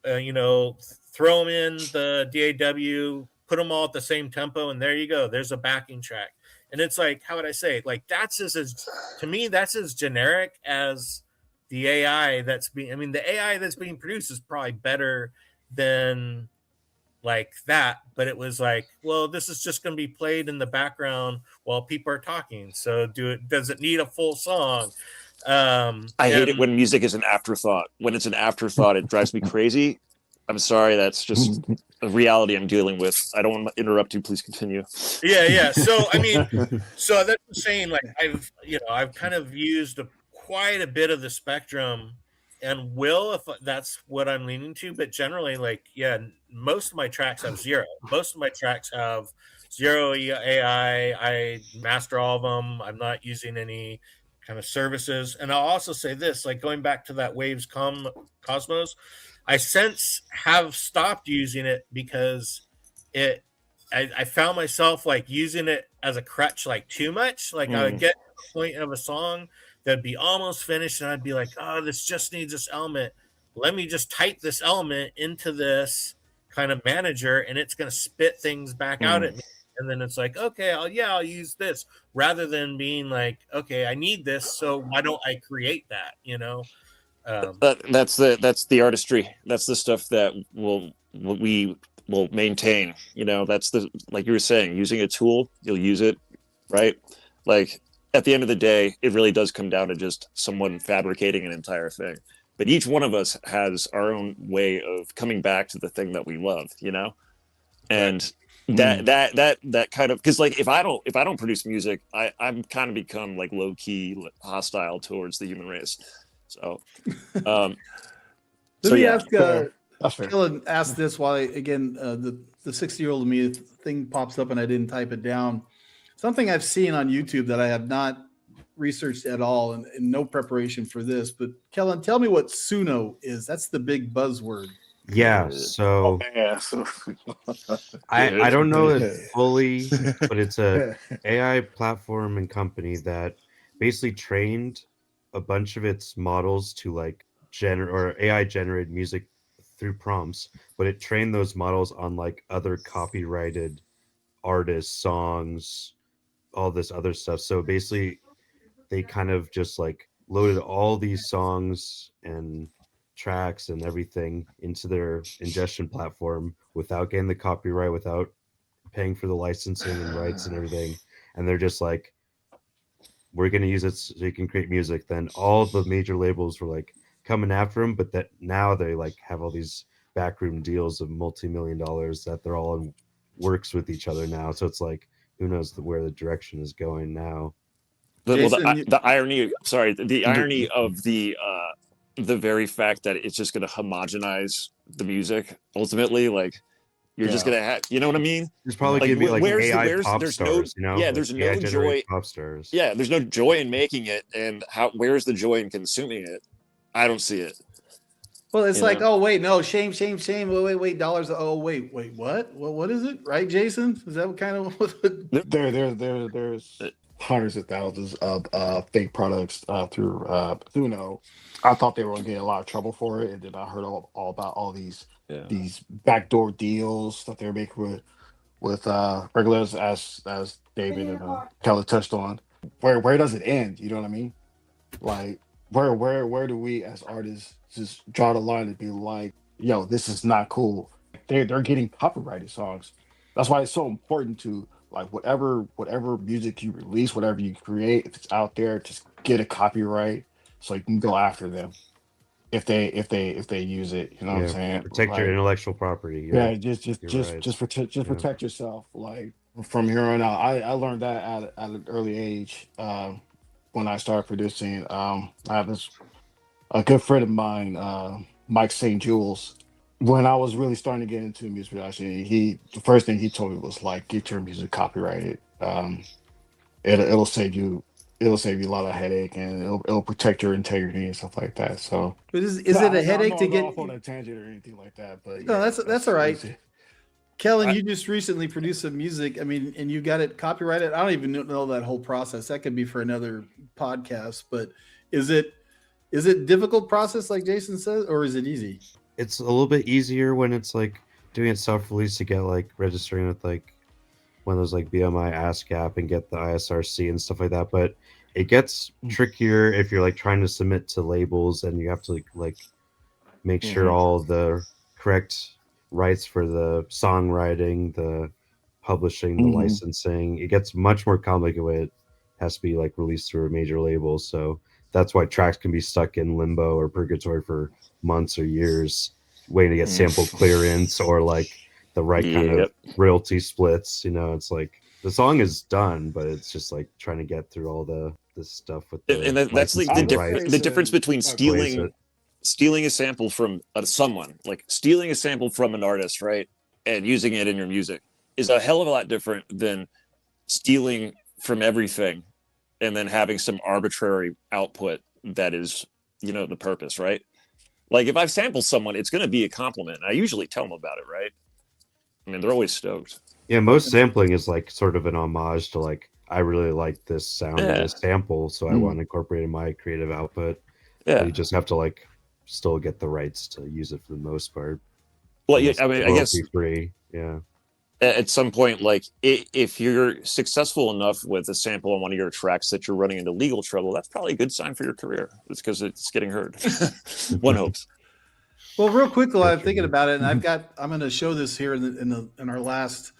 Throw them in the DAW, put them all at the same tempo, and there you go. There's a backing track. And it's like, how would I say it? Like, to me, that's as generic as the AI the AI that's being produced is probably better than like that. But it was like, well, this is just going to be played in the background while people are talking. So does it need a full song? I hate it when music is an afterthought. When it's an afterthought, it drives me crazy. I'm sorry, that's just a reality I'm dealing with. I don't want to interrupt you. Please continue. Yeah. So so that's saying, like, I've kind of used quite a bit of the spectrum, and if that's what I'm leaning to. But generally, most of my tracks have zero. Most of my tracks have zero AI. I master all of them. I'm not using any kind of services. And I'll also say this, like going back to that Waves Cosmos, I since have stopped using it because I found myself like using it as a crutch, like too much. Like I would get to the point of a song that'd be almost finished, and I'd be like, oh, this just needs this element. Let me just type this element into this kind of manager, and it's going to spit things back out at me. And then it's like, okay, I'll use this, rather than being like, okay, I need this, so why don't I create that? That's the artistry. That's the stuff that we will maintain. That's like you were saying, using a tool, you'll use it, right? Like at the end of the day, it really does come down to just someone fabricating an entire thing. But each one of us has our own way of coming back to the thing that we love, and that kind of, because like if I don't produce music, I'm kind of become like low key hostile towards the human race. So let me ask Dylan ask this while the 60-year-old me thing pops up and I didn't type it down. Something I've seen on YouTube that I have not researched at all, and no preparation for this, but Kellen, tell me what Suno is. That's the big buzzword. Yeah, so I don't know it fully, but it's a AI platform and company that basically trained a bunch of its models to like AI generated music through prompts, but it trained those models on like other copyrighted artists, songs, all this other stuff. So basically they kind of just like loaded all these songs and tracks and everything into their ingestion platform without getting the copyright, without paying for the licensing and rights and everything. And they're just like, we're going to use it so you can create music. Then all the major labels were like coming after them, but that now they like have all these backroom deals of multi-million dollars that they're all in works with each other now. So it's like, who knows where the direction is going now. The irony of the very fact that it's just going to homogenize the music ultimately, like You're just gonna have, you know what I mean? There's probably Like, gonna be like where's the- AI where's- pop there's stars, no- you know? yeah, Like there's no AI-generated joy- pop stars. Yeah, there's no joy in making it, and where's the joy in consuming it? I don't see it. Well, it's You like, know? oh wait, no, shame. Wait, dollars. Oh wait, what? Well, what is it? Right, Jason? Is that what kind of? There's hundreds of thousands of fake products through Thuno. I thought they were gonna get a lot of trouble for it, and then I heard all about all these backdoor deals that they're making with regulars, as David and Kelly touched on. Where does it end? You know what I mean? Like where do we as artists just draw the line and be like, yo, this is not cool? They're getting copyrighted songs. That's why it's so important to, like, whatever music you release, whatever you create, if it's out there, just get a copyright so you can go after them if they use it. You know what I'm saying? Protect your Like, intellectual property. yeah, just right. protect yourself. Like, from here on out, I learned that at an early age when I started producing. I have a good friend of mine, Mike St. Jules. When I was really starting to get into music production, the first thing he told me was, like, get your music copyrighted. It'll save you a lot of headache, and it'll protect your integrity and stuff like that. So, But is it a headache to get off on a tangent or anything like that? But no, yeah, that's all right. Kellen, you just recently produced some music. I mean, and you got it copyrighted. I don't even know that whole process. That could be for another podcast. But is it difficult process, like Jason says, or is it easy? It's a little bit easier when it's like doing it self-release to get like registering with like one of those like BMI ASCAP and get the ISRC and stuff like that. But it gets trickier if you're like trying to submit to labels and you have to like make sure all the correct rights for the songwriting, the publishing, the licensing. It gets much more complicated when it has to be like released through a major label. So that's why tracks can be stuck in limbo or purgatory for months or years waiting to get sample clearance or like the right kind of royalty splits. You know, it's like the song is done, but it's just like trying to get through all this stuff with the And that's like the difference between stealing a sample from someone, like stealing a sample from an artist, right, and using it in your music is a hell of a lot different than stealing from everything and then having some arbitrary output that is, you know, the purpose, right? Like, if I've sampled someone, it's going to be a compliment. I usually tell them about it, right? I mean, they're always stoked. Yeah, most sampling is like sort of an homage to like, I really like this sound of this sample, so I want to incorporate it in my creative output. Yeah, but you just have to like still get the rights to use it for the most part. Well, yeah, I mean, I guess free. Yeah. At some point, like, if you're successful enough with a sample on one of your tracks that you're running into legal trouble, that's probably a good sign for your career. It's because it's getting heard. One hopes. Well, real quick, while I'm thinking about it, and I'm going to show this here in our last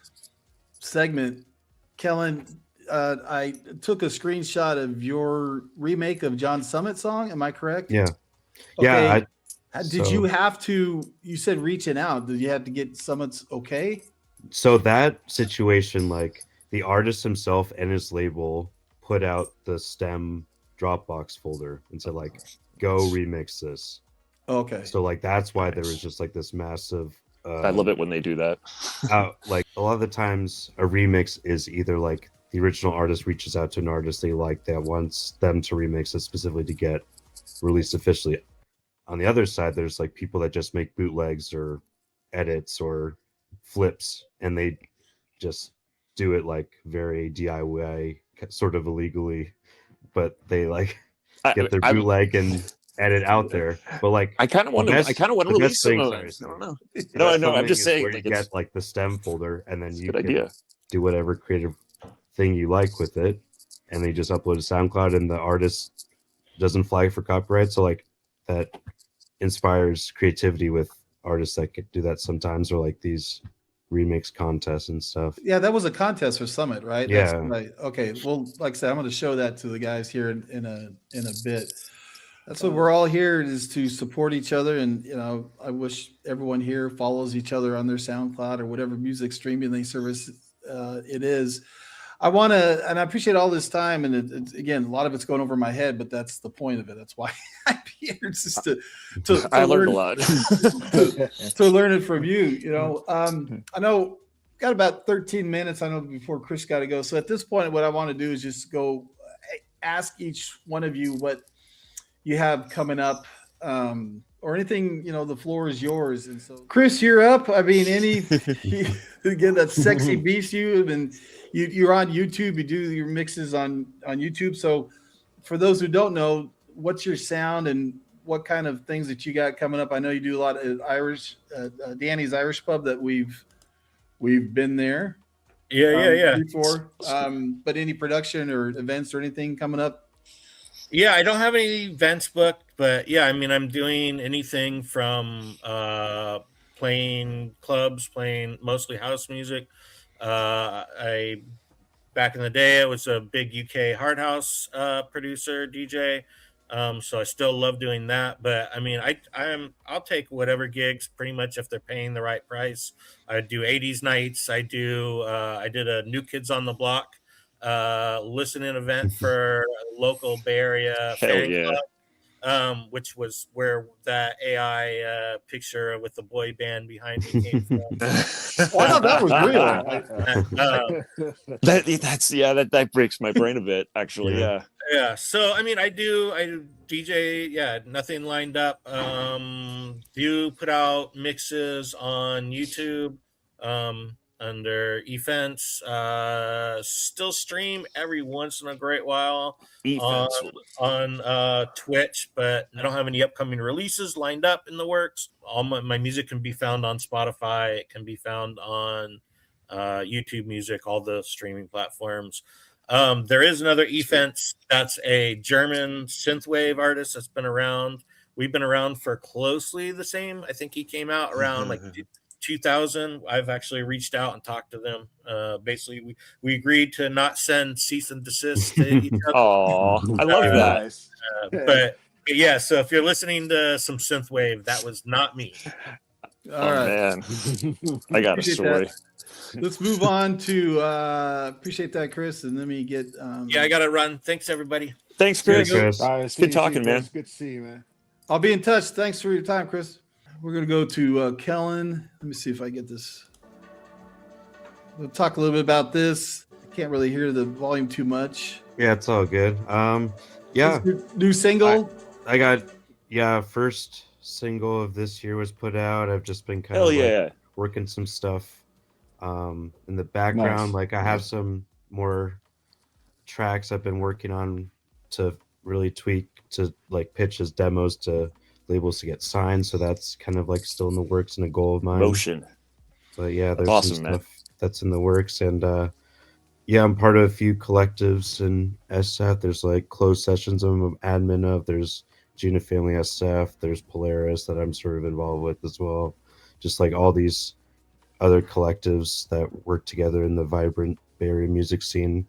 segment. Kellen, I took a screenshot of your remake of John Summit song. Am I correct? Yeah. Okay. Yeah. Did you have to? You said reaching out. Did you have to get Summit's okay? So that situation, like the artist himself and his label put out the stem Dropbox folder and said like, go remix this. Okay. So like that's why there was just like this massive I love it when they do that. Like a lot of the times a remix is either like the original artist reaches out to an artist they like that wants them to remix it specifically to get released officially. On the other side, there's like people that just make bootlegs or edits or flips and they just do it like very DIY, sort of illegally, but they like get their bootleg and edit out there. But like I kind of want to release some of it. I don't know. No, I'm just saying where like, you get like the stem folder and then you can idea. Do whatever creative thing you like with it, and they just upload to SoundCloud and the artist doesn't flag for copyright. So like that inspires creativity with artists that could do that sometimes, or like these remix contests and stuff. Yeah, that was a contest for Summit, right? Yeah. That's right. Okay. Well, like I said, I'm going to show that to the guys here in a bit. That's what we're all here is to support each other. And, you know, I wish everyone here follows each other on their SoundCloud or whatever music streaming they service it is. I want to, and I appreciate all this time. And it's, again, a lot of it's going over my head, but that's the point of it. That's why I'm here, just to I learned a lot. to learn it from you. You know, I know got about 13 minutes. I know before Chris got to go. So at this point, what I want to do is just go ask each one of you what you have coming up. Or anything, you know, the floor is yours. And so, Chris, you're up. I mean, again, that sexy beast you're on YouTube. You do your mixes on YouTube. So for those who don't know, what's your sound and what kind of things that you got coming up? I know you do a lot of Irish, Danny's Irish Pub that we've been there. Yeah. Before. But any production or events or anything coming up? Yeah, I don't have any events booked, but yeah, I mean, I'm doing anything from playing clubs, playing mostly house music. Back in the day, I was a big UK hard house producer, DJ. So I still love doing that, but I mean, I'll take whatever gigs pretty much if they're paying the right price. I do 80s nights. I did a New Kids on the Block listening event for a local Bay Area fan club, which was where that AI picture with the boy band behind me came from. Oh, I thought that was real. That breaks my brain a bit, actually. Yeah. So I mean, I do DJ. Yeah, nothing lined up. Do put out mixes on YouTube. Under events, still stream every once in a great while on Twitch, but I don't have any upcoming releases lined up in the works. All my music can be found on Spotify. It can be found on YouTube Music, all the streaming platforms. There is another Events that's a German synthwave artist that's been around. We've been around for closely the same. I think he came out around like 2000. I've actually reached out and talked to them. Basically, we agreed to not send cease and desist to each other. Oh, I love that. But yeah, so if you're listening to some synthwave, that was not me. All right, man, I got a story. Let's move on to appreciate that, Chris, and let me get. Yeah, I got to run. Thanks, everybody. Thanks, Chris. Good talking, man. Good to see you, man. I'll be in touch. Thanks for your time, Chris. We're going to go to Kellen. Let me see if I get this. We'll talk a little bit about this. I can't really hear the volume too much. Yeah, it's all good. Yeah. New single? I got, first single of this year was put out. I've just been kind of working some stuff in the background. Nice. Like I have some more tracks I've been working on to really tweak to like pitch as demos to labels to get signed, so that's kind of like still in the works and a goal of mine. Motion. But yeah, there's awesome, some man. stuff that's in the works, and yeah, I'm part of a few collectives in SF. There's like closed sessions I'm admin of. There's Gina Family SF. There's Polaris that I'm sort of involved with as well. Just like all these other collectives that work together in the vibrant Bay Area music scene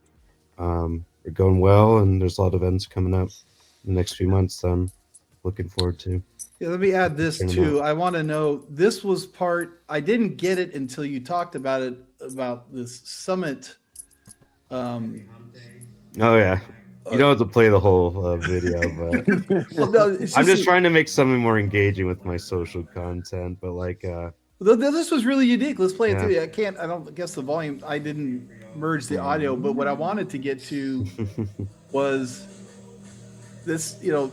are going well, and there's a lot of events coming up in the next few months that I'm looking forward to. Yeah, let me add this too. I want to know, this was part, I didn't get it until you talked about it, about this summit. Oh yeah, you don't have to play the whole video, but well, no, I'm just trying to make something more engaging with my social content. But like, this was really unique. Let's play it through. I don't guess the volume. I didn't merge the audio, but what I wanted to get to was this. You know,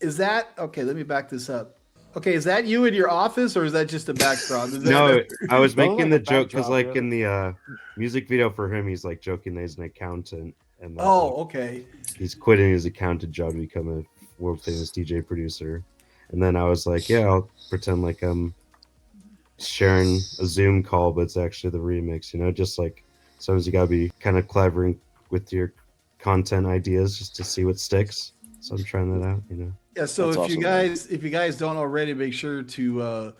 is that okay? Let me back this up. Okay, is that you in your office, or is that just a backdrop? No, I was making the joke because, like, in the music video for him, he's like joking that he's an accountant, and that, okay, he's quitting his accountant job to become a world famous DJ producer. And then I was like, yeah, I'll pretend like I'm sharing a Zoom call, but it's actually the remix. You know, just like sometimes you gotta be kind of clever with your content ideas just to see what sticks. So I'm trying that out, you know. Yeah, so if you guys don't already, make sure to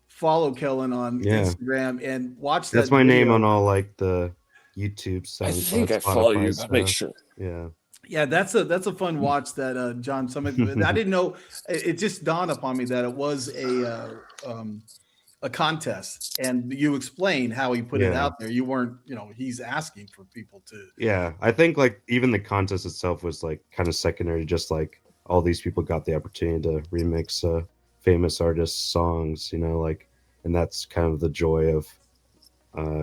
follow Kellen on Instagram and watch that. That's my name on all like the YouTube sites. I think I follow you. I'll make sure. Yeah. Yeah, that's a fun watch that John Summit. I didn't know. It just dawned upon me that it was a a contest, and you explain how he put it out there. You weren't, he's asking for people to. Yeah, I think like even the contest itself was like kind of secondary. Just like all these people got the opportunity to remix famous artists' songs, like, and that's kind of the joy of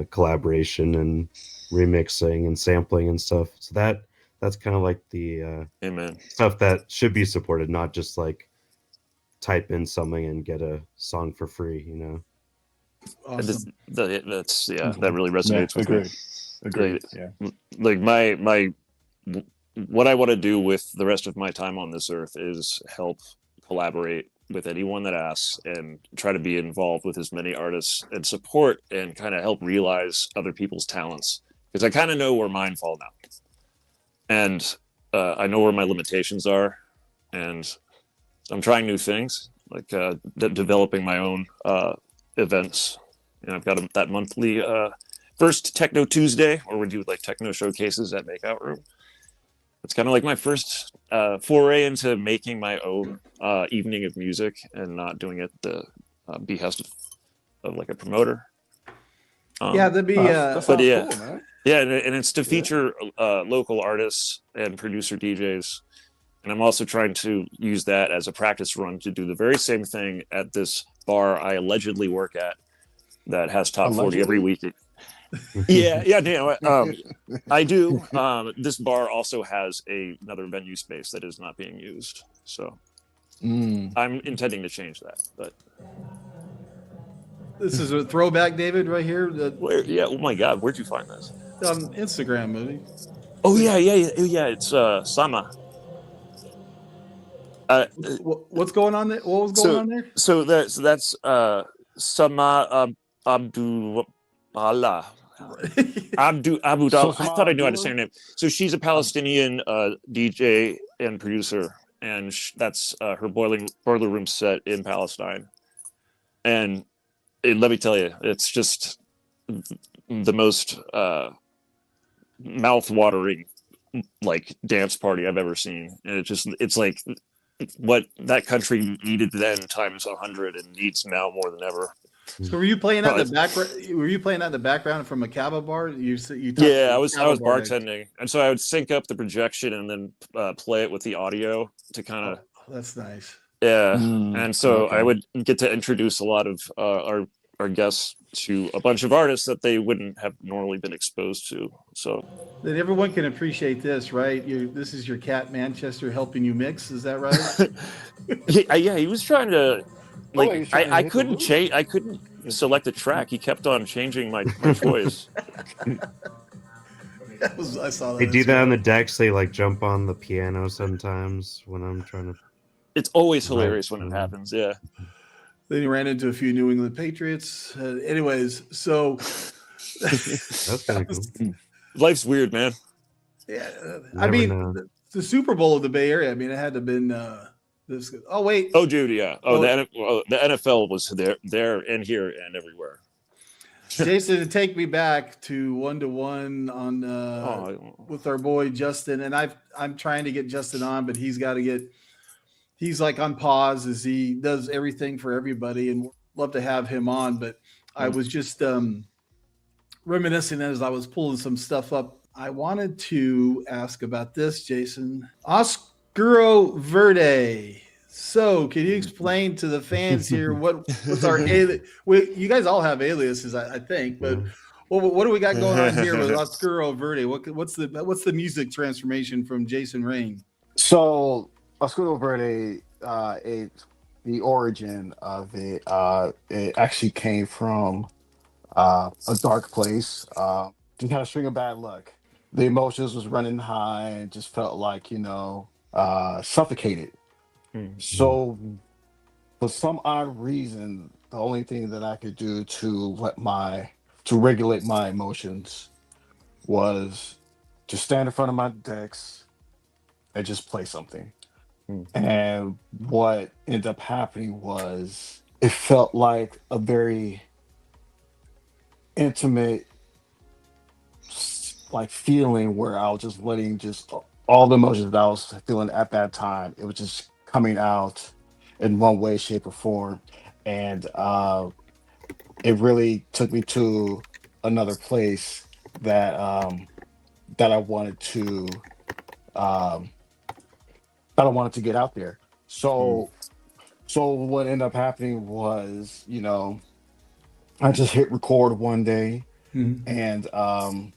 collaboration and remixing and sampling and stuff. So that's kind of like the stuff that should be supported, not just like type in something and get a song for free. Awesome. That really resonates with me. Agreed. Yeah. Like my what I want to do with the rest of my time on this earth is help collaborate with anyone that asks and try to be involved with as many artists and support and kind of help realize other people's talents, because I kind of know where mine fall now, and I know where my limitations are, and I'm trying new things, like developing my own events. I've got that monthly first Techno Tuesday where we do like techno showcases at Makeout Room. It's kind of like my first foray into making my own evening of music and not doing it at the behest of like a promoter. That'd be. But cool, man. And it's to feature local artists and producer DJs. And I'm also trying to use that as a practice run to do the very same thing at this bar I allegedly work at that has top 40 every week. I do. This bar also has another venue space that is not being used. So I'm intending to change that. But this is a throwback, David, right here. Oh my God, where'd you find this? On Instagram, maybe. Oh yeah. It's Sama. What's going on there? What was going on there? So that's Sama Abdul Allah. Abu I thought I knew how to say her name. So she's a Palestinian DJ and producer, and that's her boiler room set in Palestine. And let me tell you, it's just the most mouth-watering like dance party I've ever seen. And it's like what that country needed then times 100 and needs now more than ever. So were you playing at the background? Were you playing at the background from a cava bar? I was bartending, and so I would sync up the projection and then play it with the audio to kind of. Oh, that's nice. Yeah, and so I would get to introduce a lot of our guests to a bunch of artists that they wouldn't have normally been exposed to. So then everyone can appreciate this, right? This is your cat Manchester helping you mix. Is that right? yeah, he was trying to. Like I couldn't change. I couldn't select a track. He kept on changing my choice. I saw that. They do that on the decks. They like jump on the piano sometimes when I'm trying to. It's always hilarious when it happens. Yeah. Then he ran into a few New England Patriots. Anyways, so that's kind of cool. Life's weird, man. Yeah, I mean, the Super Bowl of the Bay Area. I mean, it had to have been. Oh wait. Oh, dude, yeah. The NFL was there and here and everywhere. Jason, take me back to 1-to-1 on with our boy Justin, and I'm trying to get Justin on, but he's like on pause as he does everything for everybody, and love to have him on. But I was just reminiscing as I was pulling some stuff up. I wanted to ask about this, Jason. Oscuro Verde. So, can you explain to the fans here what's our alias? You guys all have aliases, I think, but what do we got going on here with Oscuro Verde? What's the music transformation from Jason Rain? So, Oscuro Verde, the origin of it, it actually came from a dark place. Just had a string of bad luck. The emotions was running high and just felt like, suffocated. So for some odd reason, the only thing that I could do to regulate my emotions was to stand in front of my decks and just play something. And what ended up happening was it felt like a very intimate feeling where I was just letting all the emotions that I was feeling at that time. It was just coming out in one way, shape, or form. And it really took me to another place that that I wanted to um, that I wanted to get out there. So what ended up happening was, I just hit record one day, and I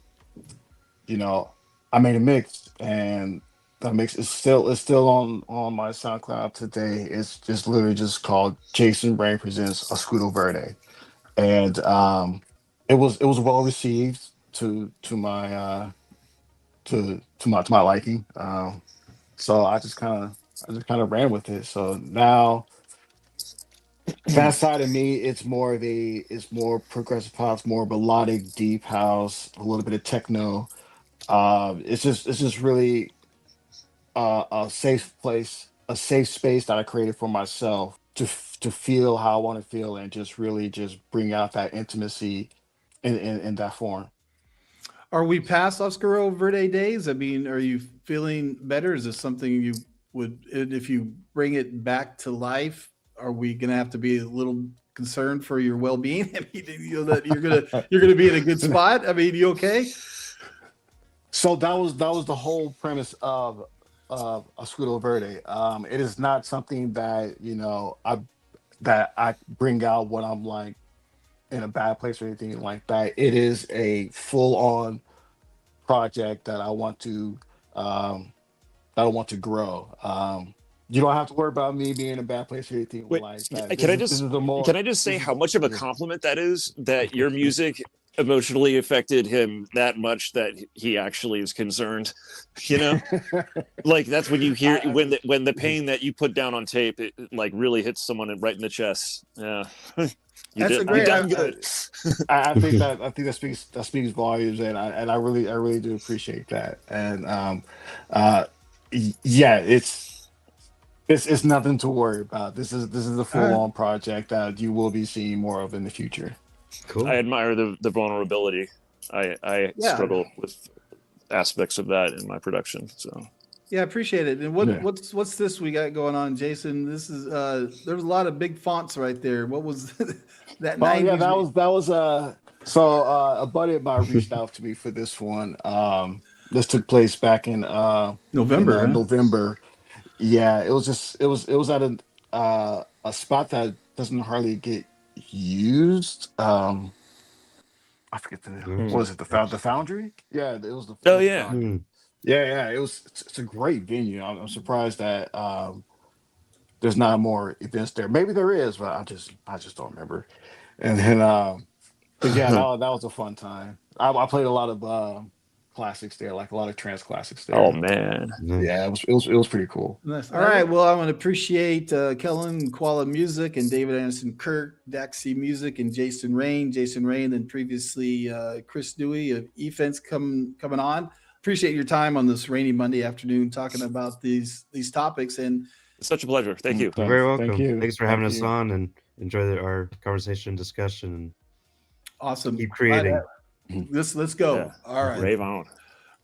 made a mix, and that mix is still on my SoundCloud today. It's just literally just called Jason Rain Presents Oscudo Verde, and it was well received to my to my liking. So I just kind of ran with it. So now that side of me, it's more progressive house, more melodic, deep house, a little bit of techno. It's just really a safe place, a safe space that I created for myself to feel how I want to feel and just really just bring out that intimacy in that form. Are we past Oscuro Verde days? I mean, are you feeling better? Is this something you would, if you bring it back to life, are we going to have to be a little concerned for your well-being? I mean, that you're gonna be in a good spot. I mean, you okay? So that was the whole premise of Oscudo Verde. It is not something that I bring out when I'm like in a bad place or anything like that. It is a full-on project that I want to grow. You don't have to worry about me being in a bad place or anything Wait, like that. can I This just is the more. can I just say This is how much of a yeah. compliment that is that your music emotionally affected him that much that he actually is concerned? You know, like that's when you hear when the pain that you put down on tape it like really hits someone right in the chest. Yeah, That's a you great. done good. I think that speaks volumes, and I really do appreciate that. And yeah, it's nothing to worry about. This is a full on project that you will be seeing more of in the future. Cool. I admire the vulnerability. I Yeah. struggle with aspects of that in my production. So Yeah, I appreciate it. And what's this we got going on, Jason? This is there's a lot of big fonts right there. What was that? Oh 90s? yeah, that was so a buddy of mine reached out to me for this one. This took place back in November. Huh? November. Yeah, it was at a spot that doesn't hardly get used. I forget what is it, the Foundry? Yeah, it was the oh yeah. Foundry. Yeah, it's a great venue. I'm surprised that there's not more events there. Maybe there is, but I just don't remember. And then but yeah, that was a fun time. I played a lot of classics there, like a lot of trance classics there. Oh man. Yeah, it was pretty cool. Nice. All right. Well, I want to appreciate Kellen Koala Music and David Anderson Kirk, Daxi Music, and Jason Rain, and previously Chris Dewey of eFence coming on. Appreciate your time on this rainy Monday afternoon talking about these topics. And it's such a pleasure. Thank you. You're very welcome. Thank you. Thanks for having us on and enjoy our conversation and discussion. And awesome. keep creating. Let's go. Yeah. All right. Rave on.